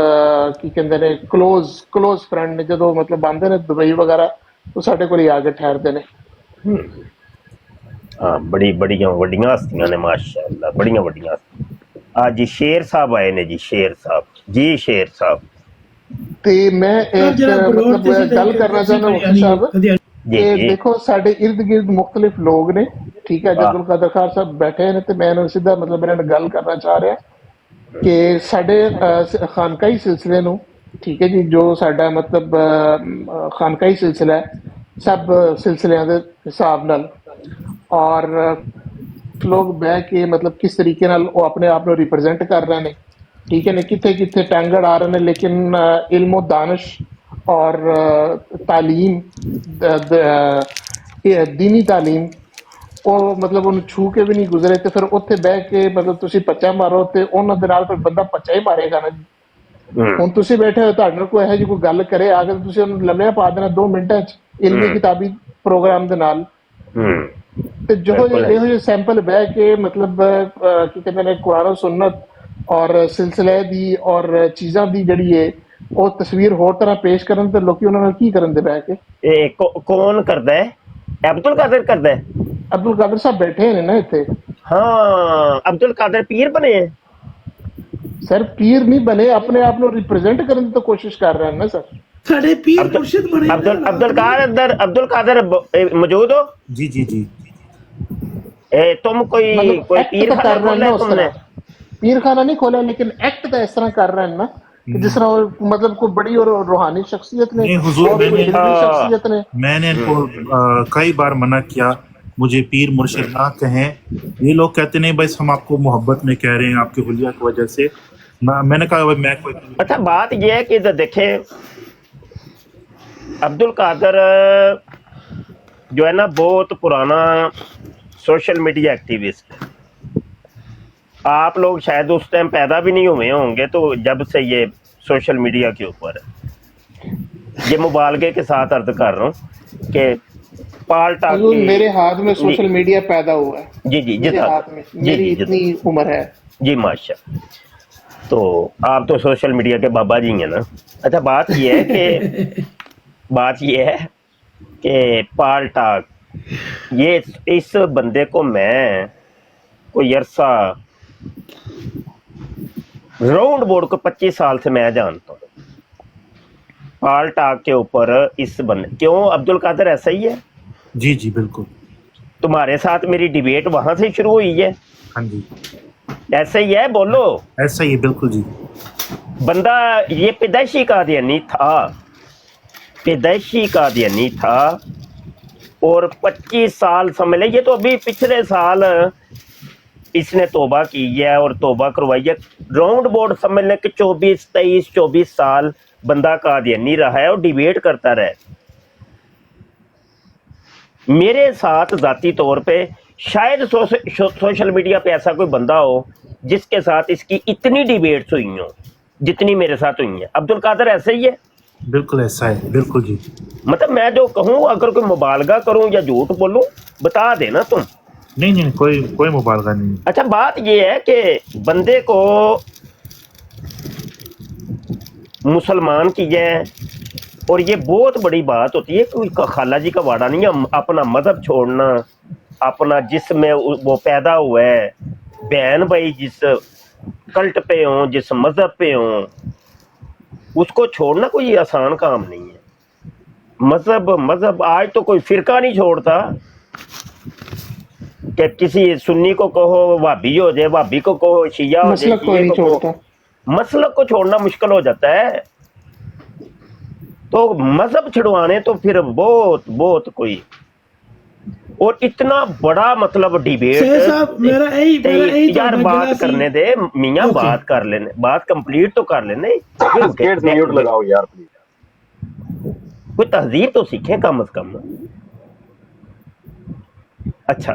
[SPEAKER 7] ਕੀ ਕਹਿੰਦੇ ਨੇ ਕਲੋਜ਼ ਫਰੈਂਡ ਨੇ। ਜਦੋਂ ਮਤਲਬ ਆਉਂਦੇ ਨੇ ਦੁਬਈ ਵਗੈਰਾ ਉਹ ਸਾਡੇ ਕੋਲ ਹੀ ਆ ਕੇ ਠਹਿਰਦੇ ਨੇ।
[SPEAKER 21] ਹਾਂ, ਬੜੀਆਂ ਵੱਡੀਆਂ ਹਸਤੀਆਂ ਨੇ ਮਾਸ਼ਾਅੱਲਾ, ਬੜੀਆਂ ਵੱਡੀਆਂ। ਅੱਜ ਸ਼ੇਰ ਸਾਹਿਬ ਆਏ ਨੇ ਜੀ, ਸ਼ੇਰ ਸਾਹਿਬ।
[SPEAKER 7] ਤੇ ਮੈਂ ਇੱਕ ਮਤਲਬ ਗੱਲ ਕਰਨਾ ਚਾਹੁੰਦਾ ਮੁਫਤੀ ਸਾਹਿਬ ਕਿ ਦੇਖੋ ਸਾਡੇ ਇਰਦ ਗਿਰਦ ਮੁਖਤਲਿਫ ਲੋਕ ਨੇ, ਠੀਕ ਹੈ। ਅਬਦੁਲ ਕਾਦਰ ਖਾਨ ਸਾਹਿਬ ਬੈਠੇ ਨੇ ਤੇ ਮੈਂ ਇਹਨਾਂ ਨੂੰ ਸਿੱਧਾ ਮਤਲਬ ਇਹਨਾਂ ਨਾਲ ਗੱਲ ਕਰਨਾ ਚਾਹ ਰਿਹਾ ਕਿ ਸਾਡੇ ਖਾਨਕਾਈ ਸਿਲਸਿਲੇ ਨੂੰ, ਠੀਕ ਹੈ ਜੀ, ਜੋ ਸਾਡਾ ਮਤਲਬ ਖਾਨਕਾਈ ਸਿਲਸਿਲਾ ਹੈ ਸਭ ਸਿਲਸਿਲਿਆਂ ਦੇ ਹਿਸਾਬ ਨਾਲ, ਔਰ ਲੋਕ ਬਹਿ ਕੇ ਮਤਲਬ ਕਿਸ ਤਰੀਕੇ ਨਾਲ ਉਹ ਆਪਣੇ ਆਪ ਨੂੰ ਰਿਪਰੈਜ਼ੈਂਟ ਕਰ ਰਹੇ ਨੇ, ਠੀਕ ਹੈ ਨੇ, ਕਿੱਥੇ ਟੈਂਗੜ ਆ ਰਹੇ ਨੇ, ਲੇਕਿਨ ਇਲਮ ਦਾਨਸ਼ ਔਰ ਤਾਲੀਮ دینی ਤਾਲੀਮ ਉਹ ਮਤਲਬ ਉਹਨੂੰ ਛੂ ਕੇ ਵੀ ਨਹੀਂ ਗੁਜ਼ਰੇ ਤੇ ਫਿਰ ਉੱਥੇ ਬਹਿ ਕੇ ਮਤਲਬ ਤੁਸੀਂ ਪੱਚਾ ਮਾਰੋ ਤੇ ਉਹਨਾਂ ਦੇ ਨਾਲ ਫਿਰ ਬੰਦਾ ਪੱਚਾ ਹੀ ਮਾਰੇਗਾ ਨਾ ਜੀ। ਹੁਣ ਤੁਸੀਂ ਬੈਠੇ ਹੋ, ਤੁਹਾਡੇ ਨਾਲ ਕੋਈ ਇਹੋ ਜਿਹੀ ਕੋਈ ਗੱਲ ਕਰੇ ਆ ਕੇ ਤੁਸੀਂ ਉਹਨੂੰ ਲੰਮਿਆਂ ਪਾ ਦੇਣਾ 2 ਮਿੰਟਾਂ 'ਚ ਇਲਮੀ ਕਿਤਾਬੀ ਪ੍ਰੋਗਰਾਮ ਦੇ ਨਾਲ। ਤੇ ਇਹੋ ਜਿਹੇ ਸੈਂਪਲ ਬਹਿ ਕੇ ਮਤਲਬ ਕੀ ਕਹਿੰਦੇ ਨੇ ਕੁਰਾਨ ਸੁਨਨਤ ਔਰ ਸਿਲਸਿਲੇ ਦੀ ਔਰ ਚੀਜ਼ਾਂ ਦੀ ਜਿਹੜੀ ਹੈ ਉਹ ਤਸਵੀਰ ਹੋਰ ਤਰ੍ਹਾਂ ਪੇਸ਼ ਕਰਨ ਤੇ ਲੋਕੀ ਉਹਨਾਂ ਨਾਲ ਕੀ ਕਰਨ ਦੇ ਬਹਿ ਕੇ।
[SPEAKER 21] ਇਹ ਕੌਣ ਕਰਦਾ ਹੈ? ਅਬਦੁਲ ਕਾਦਰ ਕਰਦਾ ਹੈ।
[SPEAKER 7] ਅਬਦੁਲ ਕਾਦਰ ਸਾਹਿਬ ਬੈਠੇ ਨੇ ਨਾ ਇੱਥੇ।
[SPEAKER 21] ਹਾਂ, ਅਬਦੁਲ ਕਾਦਰ ਪੀਰ ਬਣੇ ਹੈ?
[SPEAKER 7] ਸਰ ਪੀਰ ਨਹੀਂ ਬਣੇ, ਆਪਣੇ ਆਪ ਨੂੰ ਰਿਪਰੈਜ਼ੈਂਟ ਕਰਨ ਦੀ ਤਾਂ ਕੋਸ਼ਿਸ਼ ਕਰ ਰਹੇ ਹਨ ਨਾ ਸਰ। ਸਾਡੇ ਪੀਰ ਮੁਰਸ਼ਿਦ ਬਣੇ।
[SPEAKER 21] अब्दुल कादर मौजूद हो?
[SPEAKER 5] जी।
[SPEAKER 21] तुम कोई पीर खाना खोला है तुमने?
[SPEAKER 7] पीर खाना नहीं खोला, लेकिन एक्ट तो इस तरह कर रहे हैं ना जिस तरह मतलब कोई बड़ी और रूहानी शख्सियत ने, शख्सियत ने।
[SPEAKER 5] मैंने इनको कई बार मना किया, मुझे पीर मुर्शिद ना कहें। ये लोग कहते नहीं बस हम आपको मोहब्बत में कह रहे हैं आपके हुलिया की वजह से। मैंने कहा भाई मैं कोई।
[SPEAKER 21] अच्छा, बात यह है कि देखें अब्दुल कादर जो है ना बहुत पुराना सोशल मीडिया एक्टिविस्ट है। आप लोग शायद उस टाइम पैदा भी नहीं हुए होंगे तो जब से ये सोशल मीडिया के ऊपर है। ये मुबालगे के साथ अर्ज कर रहा हूँ कि पाल टाक
[SPEAKER 7] मेरे हाथ में सोशल मीडिया पैदा हुआ है।
[SPEAKER 21] जी
[SPEAKER 7] मेरे हाथ में, मेरी इतनी उम्र है जी
[SPEAKER 21] माशा। तो आप तो सोशल मीडिया के बाबा जी हैं ना। अच्छा, बात ये है कि पाल टाक ये इस बंदे को मैं कोई अरसा राउंड बोर्ड को 25 साल से मैं जानता हूँ। पाल टाक के ऊपर इस बंदे क्यों अब्दुल कादर ऐसा ही है?
[SPEAKER 5] जी बिल्कुल।
[SPEAKER 21] तुम्हारे साथ मेरी डिबेट वहां से शुरू हुई है।
[SPEAKER 5] हाँ जी,
[SPEAKER 21] ऐसा ही है, बोलो।
[SPEAKER 5] ऐसा ही है, बिल्कुल जी।
[SPEAKER 21] बंदा ये पैदाइशी कादियानी था और 25 साल समझ ले। ये तो अभी पिछले साल इसने तौबा की है और तौबा करवाई है। राउंड बोर्ड समझ ले कि 24 साल बंदा कादियानी रहा है और डिबेट करता रहा। मेरे साथ जाती तौर पे शायद सोशल मीडिया पे ऐसा कोई बंदा हो जिसके साथ इसकी इतनी डिबेट्स हुई हो जितनी मेरे साथ हुई है। अब्दुल कादर ऐसे ही है?
[SPEAKER 5] बिल्कुल ऐसा है, बिल्कुल जी।
[SPEAKER 21] मतलब मैं जो कहूँ अगर कोई मुबालगा करूँ या झूठ बोलूँ बता देना तुम।
[SPEAKER 5] नहीं कोई मुबालगा नहीं।
[SPEAKER 21] अच्छा, बात ये है कि बंदे को मुसलमान की है और ये बहुत बड़ी बात होती है। कोई खाला जी का वाड़ा नहीं है अपना मजहब छोड़ना, अपना जिसमें वो पैदा हुआ है, बहन भाई जिस कल्ट पे हो, जिस मजहब पे हो, उसको छोड़ना कोई आसान काम नहीं है। मजहब आज तो कोई फिरका नहीं छोड़ता कि किसी सुन्नी को कहो वाबी हो जाए, वाबी को कहो शिया हो जाए। मसलक को छोड़ना मुश्किल हो जाता है। तो मजहब छुड़वाने तो फिर बहुत कोई और इतना बड़ा मतलब डिबेट यार बात करने दे मियाँ, बात कर लेने, बात कंप्लीट तो कर लेने।
[SPEAKER 6] म्यूट लगाओ यार प्लीज,
[SPEAKER 21] कोई तहजीब तो सीखे कम से कम। अच्छा,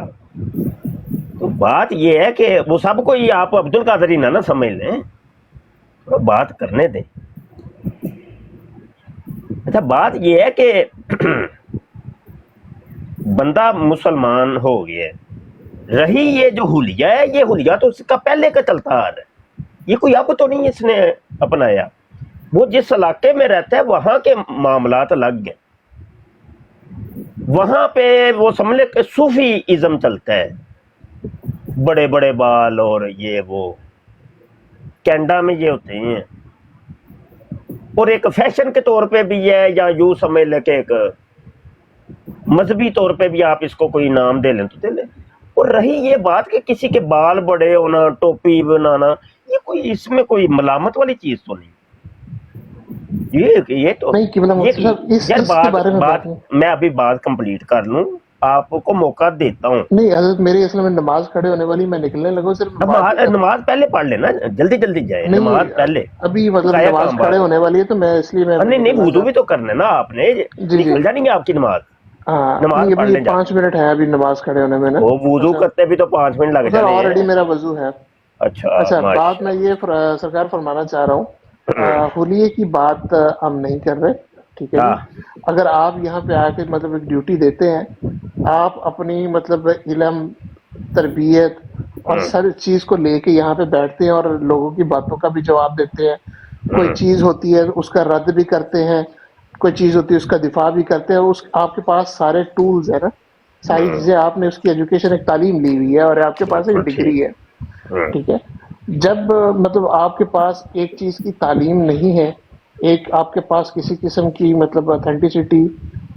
[SPEAKER 21] तो बात ये है कि वो सब को ही आप अब्दुल कादर ही ना समझ लें, तो बात करने दें। अच्छा बात ये है कि बंदा मुसलमान हो गया, रही ये जो हुलिया है, ये हुलिया तो उसका पहले का चलता आ रहा है, ये कोई अब तो नहीं इसने अपनाया। वो जिस इलाके में रहता है वहां के मामलात अलग हैं, वहां पे वो समझ ले कि सूफी इज्म चलता है, बड़े बड़े बाल और ये वो कैनेडा में ये होते हैं, और एक फैशन के तौर पे भी है, या यूं समझ ले कि एक मजहबी तौर पे भी आप इसको कोई नाम दे लें तो दे लें। और रही ये बात कि किसी के बाल बड़े होना, टोपी बनाना, ये कोई इसमें कोई मलामत वाली चीज तो नहीं, ये तो
[SPEAKER 7] नहीं कि मतलब
[SPEAKER 21] यार बात मैं अभी बात कंप्लीट कर लूं, आपको मौका देता हूँ।
[SPEAKER 7] नहीं हजरत, मेरी असल में नमाज खड़े होने वाली, मैं निकलने लगा, सिर्फ
[SPEAKER 21] नमाज पहले पढ़ लेना, जल्दी जल्दी जाए नमाज पहले,
[SPEAKER 7] अभी मतलब नमाज खड़े होने वाली है तो मैं इसलिए
[SPEAKER 21] नहीं वुजू भी तो करना ना आपने, निकल जानी है आपकी नमाज।
[SPEAKER 7] नमाज पढ़ ले, 5 मिनट है अभी नमाज खड़े होने में ना,
[SPEAKER 21] वो वुजू करते भी तो 5 मिनट लग जाते हैं।
[SPEAKER 7] ऑलरेडी मेरा वजू है।
[SPEAKER 21] अच्छा
[SPEAKER 7] बात मैं ये सरकार फरमाना चाह रहा हूँ, हुलिये की बात हम नहीं कर रहे, ठीक है जी। अगर आप यहाँ पे आके मतलब एक ड्यूटी देते हैं, आप अपनी मतलब इल्म, तरबियत और सारी चीज को लेके यहाँ पे बैठते हैं और लोगों की बातों का भी जवाब देते हैं, कोई चीज होती है उसका रद्द भी करते हैं, कोई चीज होती है उसका दिफा भी करते हैं, उस आपके पास सारे टूल्स है ना, सारी चीजें, आपने उसकी एजुकेशन, एक तालीम ली हुई है और आपके पास एक डिग्री है, ठीक है। जब मतलब आपके पास एक चीज की तालीम नहीं है, एक आपके पास किसी किस्म की मतलब ऑथेंटिसिटी,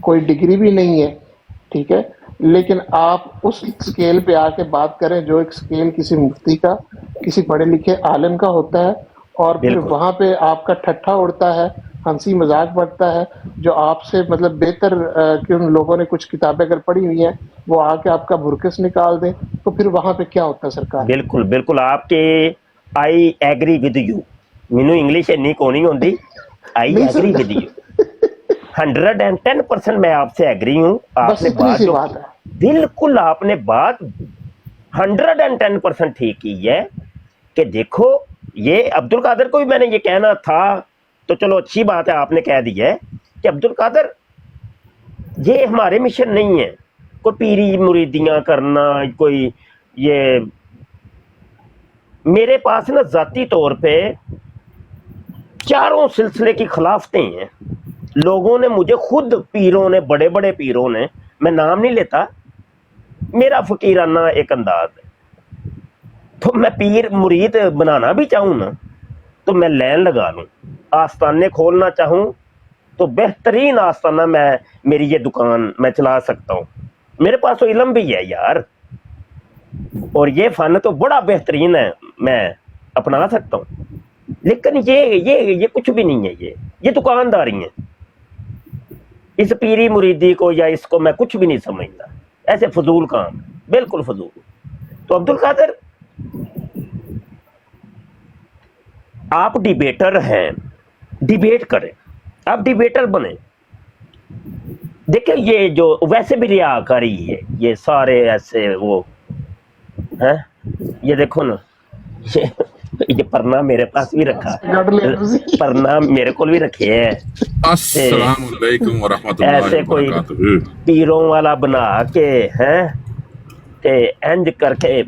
[SPEAKER 7] कोई डिग्री भी नहीं है, ठीक है, लेकिन आप उस स्केल पे आके बात करें जो एक स्केल किसी मुफ्ती का, किसी पढ़े लिखे आलिम का होता है, और फिर वहां पे आपका ठट्ठा उड़ता है, हंसी मजाक बढ़ता है, जो आपसे मतलब बेहतर कि उन लोगों ने कुछ किताबें अगर पढ़ी हुई हैं वो आके आपका भुरकस निकाल दें, तो फिर वहां पे क्या होता है सरकार?
[SPEAKER 21] बिल्कुल बिल्कुल, आपके आई एग्री विद यू, मैनू इंग्लिश इन्नी को नहीं होती, आई एग्री विद यू 110% मैं आपसे एग्री हूँ। आपने बात है, बिल्कुल आपने बात 110% ठीक की है कि देखो, ये अब्दुल कादर को भी मैंने ये कहना था, तो चलो अच्छी बात है आपने कह दी है कि अब्दुल कादर ये हमारे मिशन नहीं है, कोई पीरी मुरीदियां करना, कोई ये मेरे पास ना जाती तौर पे चारों सिलसिले की खिलाफतें हैं। लोगों ने मुझे खुद, पीरों ने, बड़े बड़े पीरों ने, मैं नाम नहीं लेता, मेरा फकीराना एक अंदाज है, तो मैं पीर मुरीद बनाना भी चाहूँ ना तो मैं लाइन लगा लूँ, आस्ताने खोलना चाहूँ तो बेहतरीन आस्ताना मैं, मेरी ये दुकान मैं चला सकता हूँ, मेरे पास तो इल्म भी है यार, और ये फन तो बड़ा बेहतरीन है, मैं अपना सकता हूँ, लेकिन ये कुछ भी नहीं है, ये दुकानदारी है। इस पीरी मुरीदी को या इसको मैं कुछ भी नहीं समझता, ऐसे फजूल काम, बिल्कुल फजूल। तो अब्दुल कादर आप डिबेटर हैं, डिबेट करें, आप डिबेटर बने। देखिए ये जो वैसे भी रियाकारी है, ये सारे ऐसे वो हैं, ये देखो ना, ये परना मेरे पास भी रखा है, परना मेरे को भी रखे हैं,
[SPEAKER 2] अस्सलाम वालेकुम व रहमतुल्लाहि
[SPEAKER 21] ऐसे
[SPEAKER 2] व
[SPEAKER 21] कोई
[SPEAKER 2] बरकातुहू।
[SPEAKER 21] पीरों वाला बना के हैं ते इंज करके,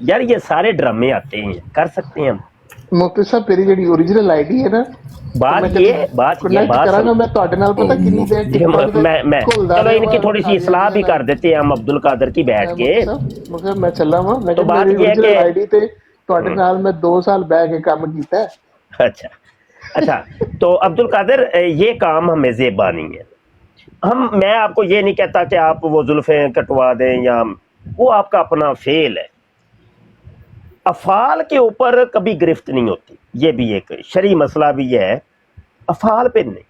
[SPEAKER 21] यार ये सारे ड्रामे आते हैं, कर सकते हैं हम।
[SPEAKER 7] मुफ्ती साहब तेरी ਜਿਹੜੀ ओरिजिनल आईडी है ना,
[SPEAKER 21] बात ये
[SPEAKER 7] करांगा मैं ਤੁਹਾਡੇ ਨਾਲ ਪਤਾ कितनी देर
[SPEAKER 21] मैं चलो इनकी थोड़ी सी इस्लाह भी कर देते हैं हम अब्दुल कादर की बैठ के,
[SPEAKER 7] मगर मैं चला वा, मैं
[SPEAKER 21] तो बात ये है कि
[SPEAKER 7] आईडी ते ਤੁਹਾਡੇ ਨਾਲ मैं 2 साल बैठ के काम कीता है।
[SPEAKER 21] अच्छा तो अब्दुल कादर ये काम हमें ज़ेबा नहीं है, मैं आपको ये नहीं कहता कि आप वो जुल्फें कटवा दें, या वो आपका अपना फेल है, अफाल के ऊपर कभी गिरफ्त नहीं होती, ये भी एक शरई मसला भी है, अफाल पे नहीं।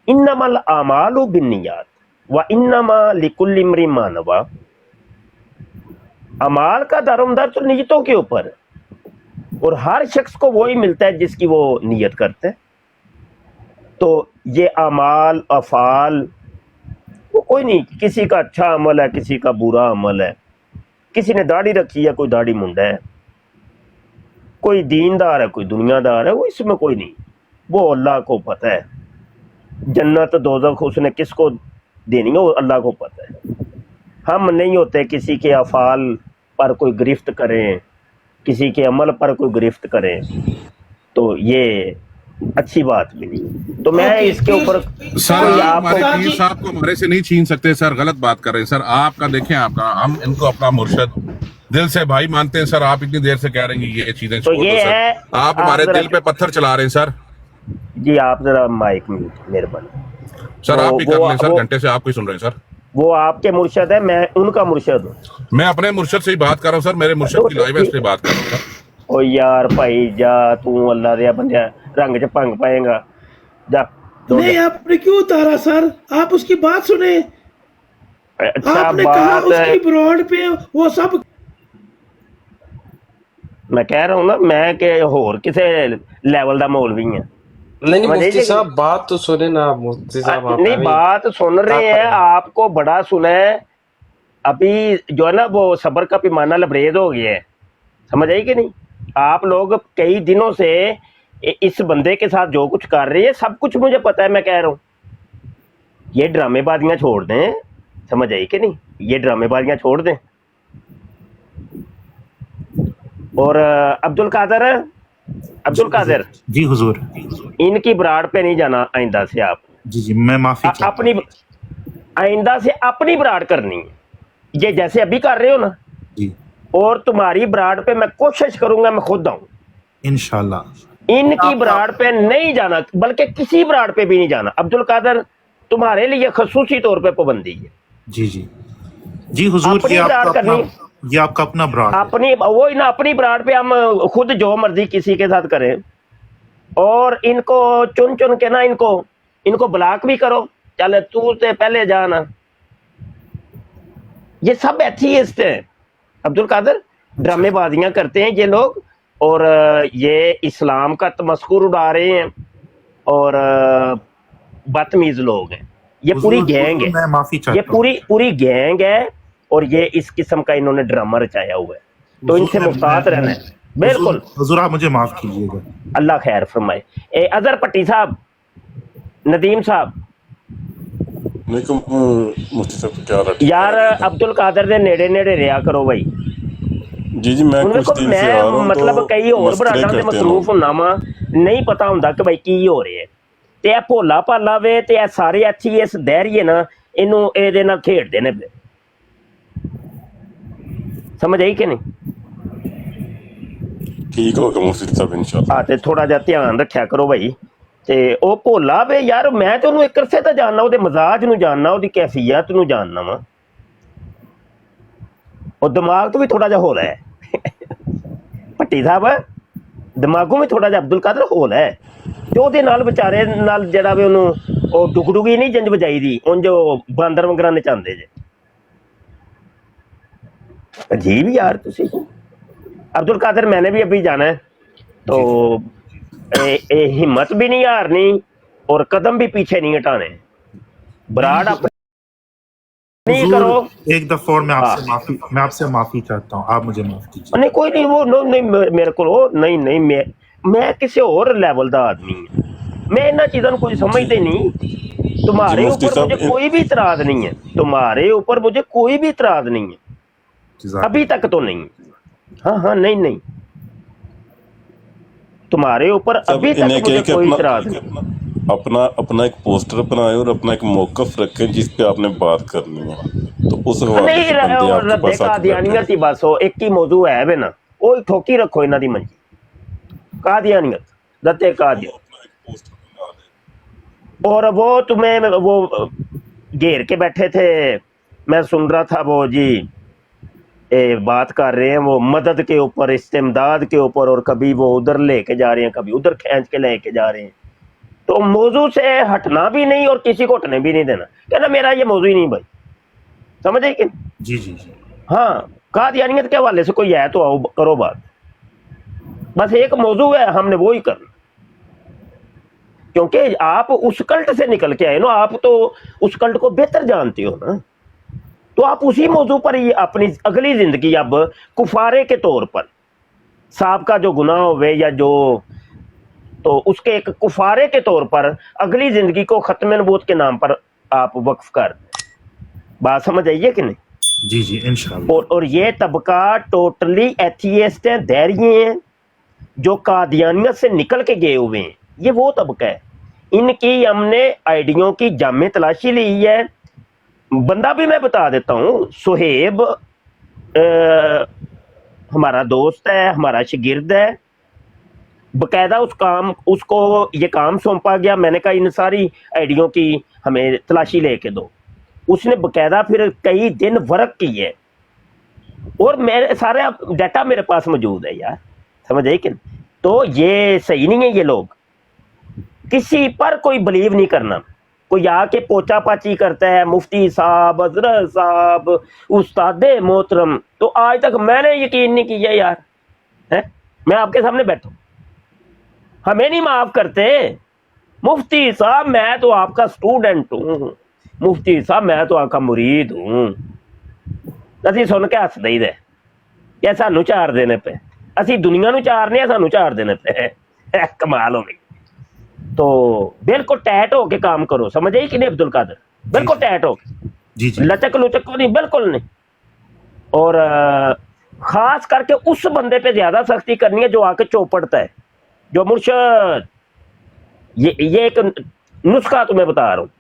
[SPEAKER 21] इन्नमल आमालु बिन्नियात व इन्नमा लिकुल्लि इम्रिइन मा नवा, अमाल का दारोमदार तो नियतों के ऊपर है, और हर शख्स को वही मिलता है जिसकी वो नियत करते हैं। तो ये अमाल, अफाल, वो कोई नहीं, किसी का अच्छा अमल है, किसी का बुरा अमल है, کسی نے داڑھی رکھی ہے، کوئی داڑھی منڈا ہے، کوئی دیندار ہے، کوئی دنیا دار ہے، وہ اس میں کوئی نہیں، وہ اللہ کو پتہ ہے، جنت دوزخ اس نے کس کو دینی ہے وہ اللہ کو پتہ ہے۔ ہم نہیں ہوتے کسی کے افعال پر کوئی گرفت کریں، کسی کے عمل پر کوئی گرفت کریں، تو یہ اچھی بات بھی نہیں۔ تو میں اس کے اوپر
[SPEAKER 2] سر ہمارے پیر صاحب کو ہمارے سے نہیں چھین سکتے سر، غلط بات کر رہے ہیں سر۔ آپ کا دیکھیں، آپ کا، ہم ان کو اپنا مرشد دل سے بھائی مانتے ہیں سر۔ آپ اتنی دیر سے کہہ رہے ہیں یہ چیزیں چھوڑ دو سر، آپ ہمارے دل پہ پتھر چلا رہے ہیں سر۔
[SPEAKER 21] جی آپ ذرا مائک میں مہربانی
[SPEAKER 2] سر، آپ بھی کر لیں سر، گھنٹے سے آپ کو ہی سن رہے ہیں سر۔
[SPEAKER 21] وہ آپ کے مرشد ہے، میں ان کا مرشد ہوں۔
[SPEAKER 2] میں اپنے مرشد سے ہی بات کر رہا ہوں سر، میرے مرشد کی لائیو ہے، اس پہ بات کر رہا ہوں سر۔
[SPEAKER 21] او یار بھائی جا، تو اللہ دیا بندہ رنگ چ پنگ پائے گا، جا۔
[SPEAKER 22] نہیں آپ نے کیوں اتارا سر؟ آپ اس کی بات سنیں۔
[SPEAKER 21] اچھا
[SPEAKER 22] آپ نے کہا اس کی براڈ پہ وہ سب،
[SPEAKER 21] میں کہہ رہا ہوں نا میں کہ ہور کسے لیول دا مولوی ہیں۔
[SPEAKER 16] نہیں مفتی صاحب بات تو سنیں نا مفتی صاحب۔
[SPEAKER 21] نہیں بات سن رہے ہیں، آپ کو بڑا سنا ہے۔ ابھی جو ہے نا وہ صبر کا پیمانہ لبریز ہو گیا ہے، سمجھ آئی کہ نہیں؟ آپ لوگ کئی دنوں سے اس بندے کے ساتھ جو کچھ کر رہے ہیں سب کچھ مجھے پتا ہے، میں کہہ رہا ہوں یہ ڈرامے بازیاں چھوڑ دیں، سمجھ آئی کہ نہیں؟ یہ ڈرامے بازیاں چھوڑ دیں۔ اور عبد القادر
[SPEAKER 5] جی حضور،
[SPEAKER 21] ان کی براڑ پہ نہیں جانا آئندہ سے آپ۔
[SPEAKER 5] جی میں معافی چاہتا ہوں۔
[SPEAKER 21] اپنی آئندہ سے اپنی براڑ کرنی ہے، یہ جیسے ابھی کر رہے ہو نا
[SPEAKER 5] جی،
[SPEAKER 21] اور تمہاری براڑ پہ میں کوشش کروں گا میں خود آؤں،
[SPEAKER 5] انشاءاللہ۔
[SPEAKER 21] ان کی براڑ پہ نہیں جانا، بلکہ کسی براڑ پہ بھی نہیں جانا۔ عبد القادر تمہارے لیے خصوصی طور پہ پابندی ہے۔
[SPEAKER 5] جی جی جی حضور، یہ آپ کا اپنا براڈ ہے۔
[SPEAKER 21] اپنی وہی نا، اپنی براڑ پہ ہم خود جو مرضی کسی کے ساتھ کریں، اور ان کو چن چن کے نا ان کو بلاک بھی کرو، چلے تو سے پہلے جانا۔ یہ سب ایتھیسٹ ہیں عبد القادر، ڈرامے بازیاں کرتے ہیں یہ لوگ، اور یہ اسلام کا تمسخر اڑا رہے ہیں، اور بدتمیز لوگ ہیں۔ یہ پوری گینگ ہے، یہ پوری گینگ ہے، اور یہ اس قسم کا انہوں نے ڈرامہ رچایا ہوا ہے، تو ان سے محتاط رہنا ہے۔ بالکل
[SPEAKER 5] حضور، آپ مجھے معاف کیجیے گا۔
[SPEAKER 21] اللہ خیر فرمائے۔ اظہر پٹی صاحب، ندیم صاحب، یار عبد القادر دے نیڑے نیڑے رہا کرو بھائی۔
[SPEAKER 12] جی میں
[SPEAKER 21] مطلب کئی اور براڈاں دے مصروف ہونا وا، نہیں پتا ہوندا کہ بھائی کی ہو رہے ہے، تے اے بھولا پالا وے تے اے سارے اچھی اس دہریے نا اینوں اے دے نال کھیڈدے نے، سمجھ آئی کہ نہیں؟
[SPEAKER 12] ٹھیک ہوگا مفتی صاحب انشاءاللہ۔
[SPEAKER 21] تے تھوڑا جہا دھیان رکھیا کرو بھائی۔ تے او بھولا وے یار، میں تے انہوں ایک عرصے تے جاننا، او دے مزاج نو جاننا، او دی کیفیت نو جاننا وا، اور دماغ تو بھی تھوڑا جہا ہولا ہے پٹی صاحب، دماغوں بھی تھوڑا جہا عبد القادر ہولا ہے، تے او دے نال بیچارے نال جڑا وے انہوں او ڈگڈگی نہیں جنج بجائی دی، ان جو باندر وگرا نچاندے جے۔ عجیب یار تسی۔ عبد القادر میں نے بھی ابھی جانا ہے، تو ہمت بھی نہیں ہارنی اور قدم بھی پیچھے نہیں ہٹانے، براڈ اپنی نہیں کرو۔
[SPEAKER 5] ایک دفعہ اور میں آپ سے معافی چاہتا ہوں، آپ مجھے معاف کیجیے۔
[SPEAKER 21] نہیں کوئی نہیں، وہ نہیں میرے کو نہیں، میں کسی اور لیول دا آدمی ہوں، میں انہاں چیزاں کوئی سمجھتے نہیں۔ تمہارے اوپر مجھے کوئی بھی اعتراض نہیں ہے، تمہارے اوپر مجھے کوئی بھی اعتراض نہیں ہے، ابھی تک تو نہیں۔ ہاں نہیں، تمہارے اوپر ابھی تک مجھے کوئی اعتراض نہیں۔
[SPEAKER 12] اپنا ایک پوسٹر بنائے اور اپنا ایک موقف رکھیں جس پہ آپ نے بات کرنی ہے، تو اس حوالے سے بندے آپ کے پاس
[SPEAKER 21] قادیانیت ہی بس ہو، ایک ہی موضوع ہے بے نا، وہ ٹھوکی رکھو انہاں دی منجی، قادیانیت رتے قادیان، اور وہ تمہیں وہ گھیر کے بیٹھے تھے، میں سن رہا تھا وہ جی بات کر رہے ہیں وہ مدد کے اوپر، استمداد کے اوپر، اور کبھی وہ ادھر لے کے جا رہے ہیں، کبھی ادھر کھینچ کے لے کے جا رہے ہیں، تو موضوع سے ہٹنا بھی نہیں اور کسی کو ہٹنے بھی نہیں دینا، کہنا میرا یہ موضوع ہی نہیں بھائی، سمجھ آئی کہ
[SPEAKER 5] جی
[SPEAKER 21] ہاں، قادیانیت کے حوالے سے کوئی ہے تو آؤ کرو بات، بس ایک موضوع ہے، ہم نے وہی کرنا، کیونکہ آپ اس کلٹ سے نکل کے آئے نا، آپ تو اس کلٹ کو بہتر جانتے ہو نا، तो आप उसी मौजू पर ही अपनी अगली जिंदगी अब कुफारे के तौर पर साहब का जो गुनाह हुए या जो, तो उसके एक कुफारे के तौर पर अगली जिंदगी को खत्म नबूवत के नाम पर आप वक्फ कर, बात समझ आइए कि नहीं?
[SPEAKER 5] जी जी इंशाल्लाह।
[SPEAKER 21] और ये तबका टोटली एथियस्ट है, धैर्य हैं, जो कादियानियत से निकल के गए हुए हैं, ये वो तबका है। इनकी हमने आइडियों की जामे तलाशी ली है। बंदा भी मैं बता देता हूँ, सुहेब हमारा दोस्त है, हमारा शागिर्द है, बकायदा उसको ये काम सौंपा गया। मैंने कहा इन सारी आइडियों की हमें तलाशी लेके दो, उसने बकायदा फिर कई दिन वर्क की है, और मेरे सारे डाटा मेरे पास मौजूद है यार, समझ आई कि? तो ये सही नहीं है। ये लोग किसी पर कोई बिलीव नहीं करना। कोई आके पोचा पाची करता है, मुफ्ती साहब, हजरत साहब, उस्ताद मोहतरम, तो आज तक मैंने यकीन नहीं किया यार, है? मैं आपके सामने बैठा, हमें नहीं माफ करते। मुफ्ती साहब मैं तो आपका स्टूडेंट हूँ, मुफ्ती साहब मैं तो आपका मुरीद हूँ। असी सुन के हस दई दे या सानू चार देने पे, असी दुनिया नू चारने, सानू चार देने पे कमाल हो गई। तो बिल्कुल टैट होके काम करो, समझ आई कि नहीं अब्दुल कादर? बिल्कुल टैट हो, लचक लुचक को नहीं, बिल्कुल नहीं। और खास करके उस बंदे पे ज्यादा सख्ती करनी है जो आके चौपड़ता है, जो मुर्शद, ये एक नुस्खा तुम्हें बता रहा हूँ,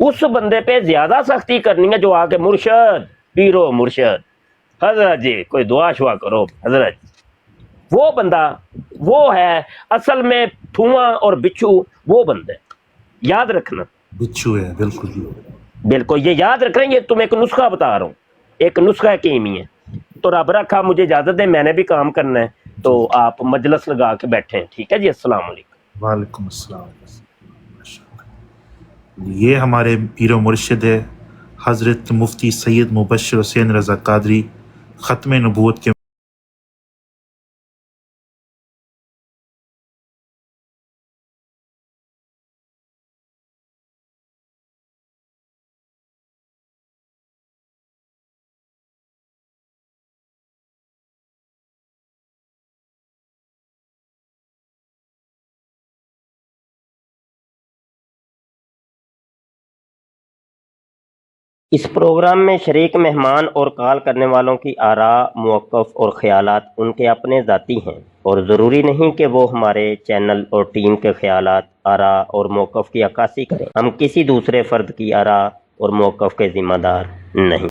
[SPEAKER 21] उस बंदे पे ज्यादा सख्ती करनी है जो आके मुर्शद, पीरो मुर्शद, हजरत जी कोई दुआ शुआ करो हजरत, वो बंदा वो है असल में धुआं और बिच्छू, वो बंदा है, याद रखना।
[SPEAKER 5] बिच्छू है, बिल्कुल
[SPEAKER 21] बिल्कुल, ये याद रखना। ये तुम्हें एक नुस्खा बता रहा हूँ, एक नुस्खा कीमी है। तो रब रखा, मुझे इजाजत है, मैंने भी काम करना है, तो आप मजलिस लगा के बैठे हैं, ठीक है जी? अस्सलाम वालेकुम।
[SPEAKER 5] वालेकुम अस्सलाम। ये हमारे पीरो मुर्शिद है हजरत मुफ्ती सैयद मुबश्शिर हुसैन रजा कादरी, खत्म नबूवत के
[SPEAKER 21] इस प्रोग्राम में शरीक मेहमान और कॉल करने वालों की आरा, मौक़िफ़ और ख़यालात उनके अपने ज़ाती हैं, और ज़रूरी नहीं कि वो हमारे चैनल और टीम के ख़यालात, आरा और मौक़िफ़ की अक्कासी करें। हम किसी दूसरे फ़र्द की आरा और मौक़िफ़ के ज़िम्मेदार नहीं।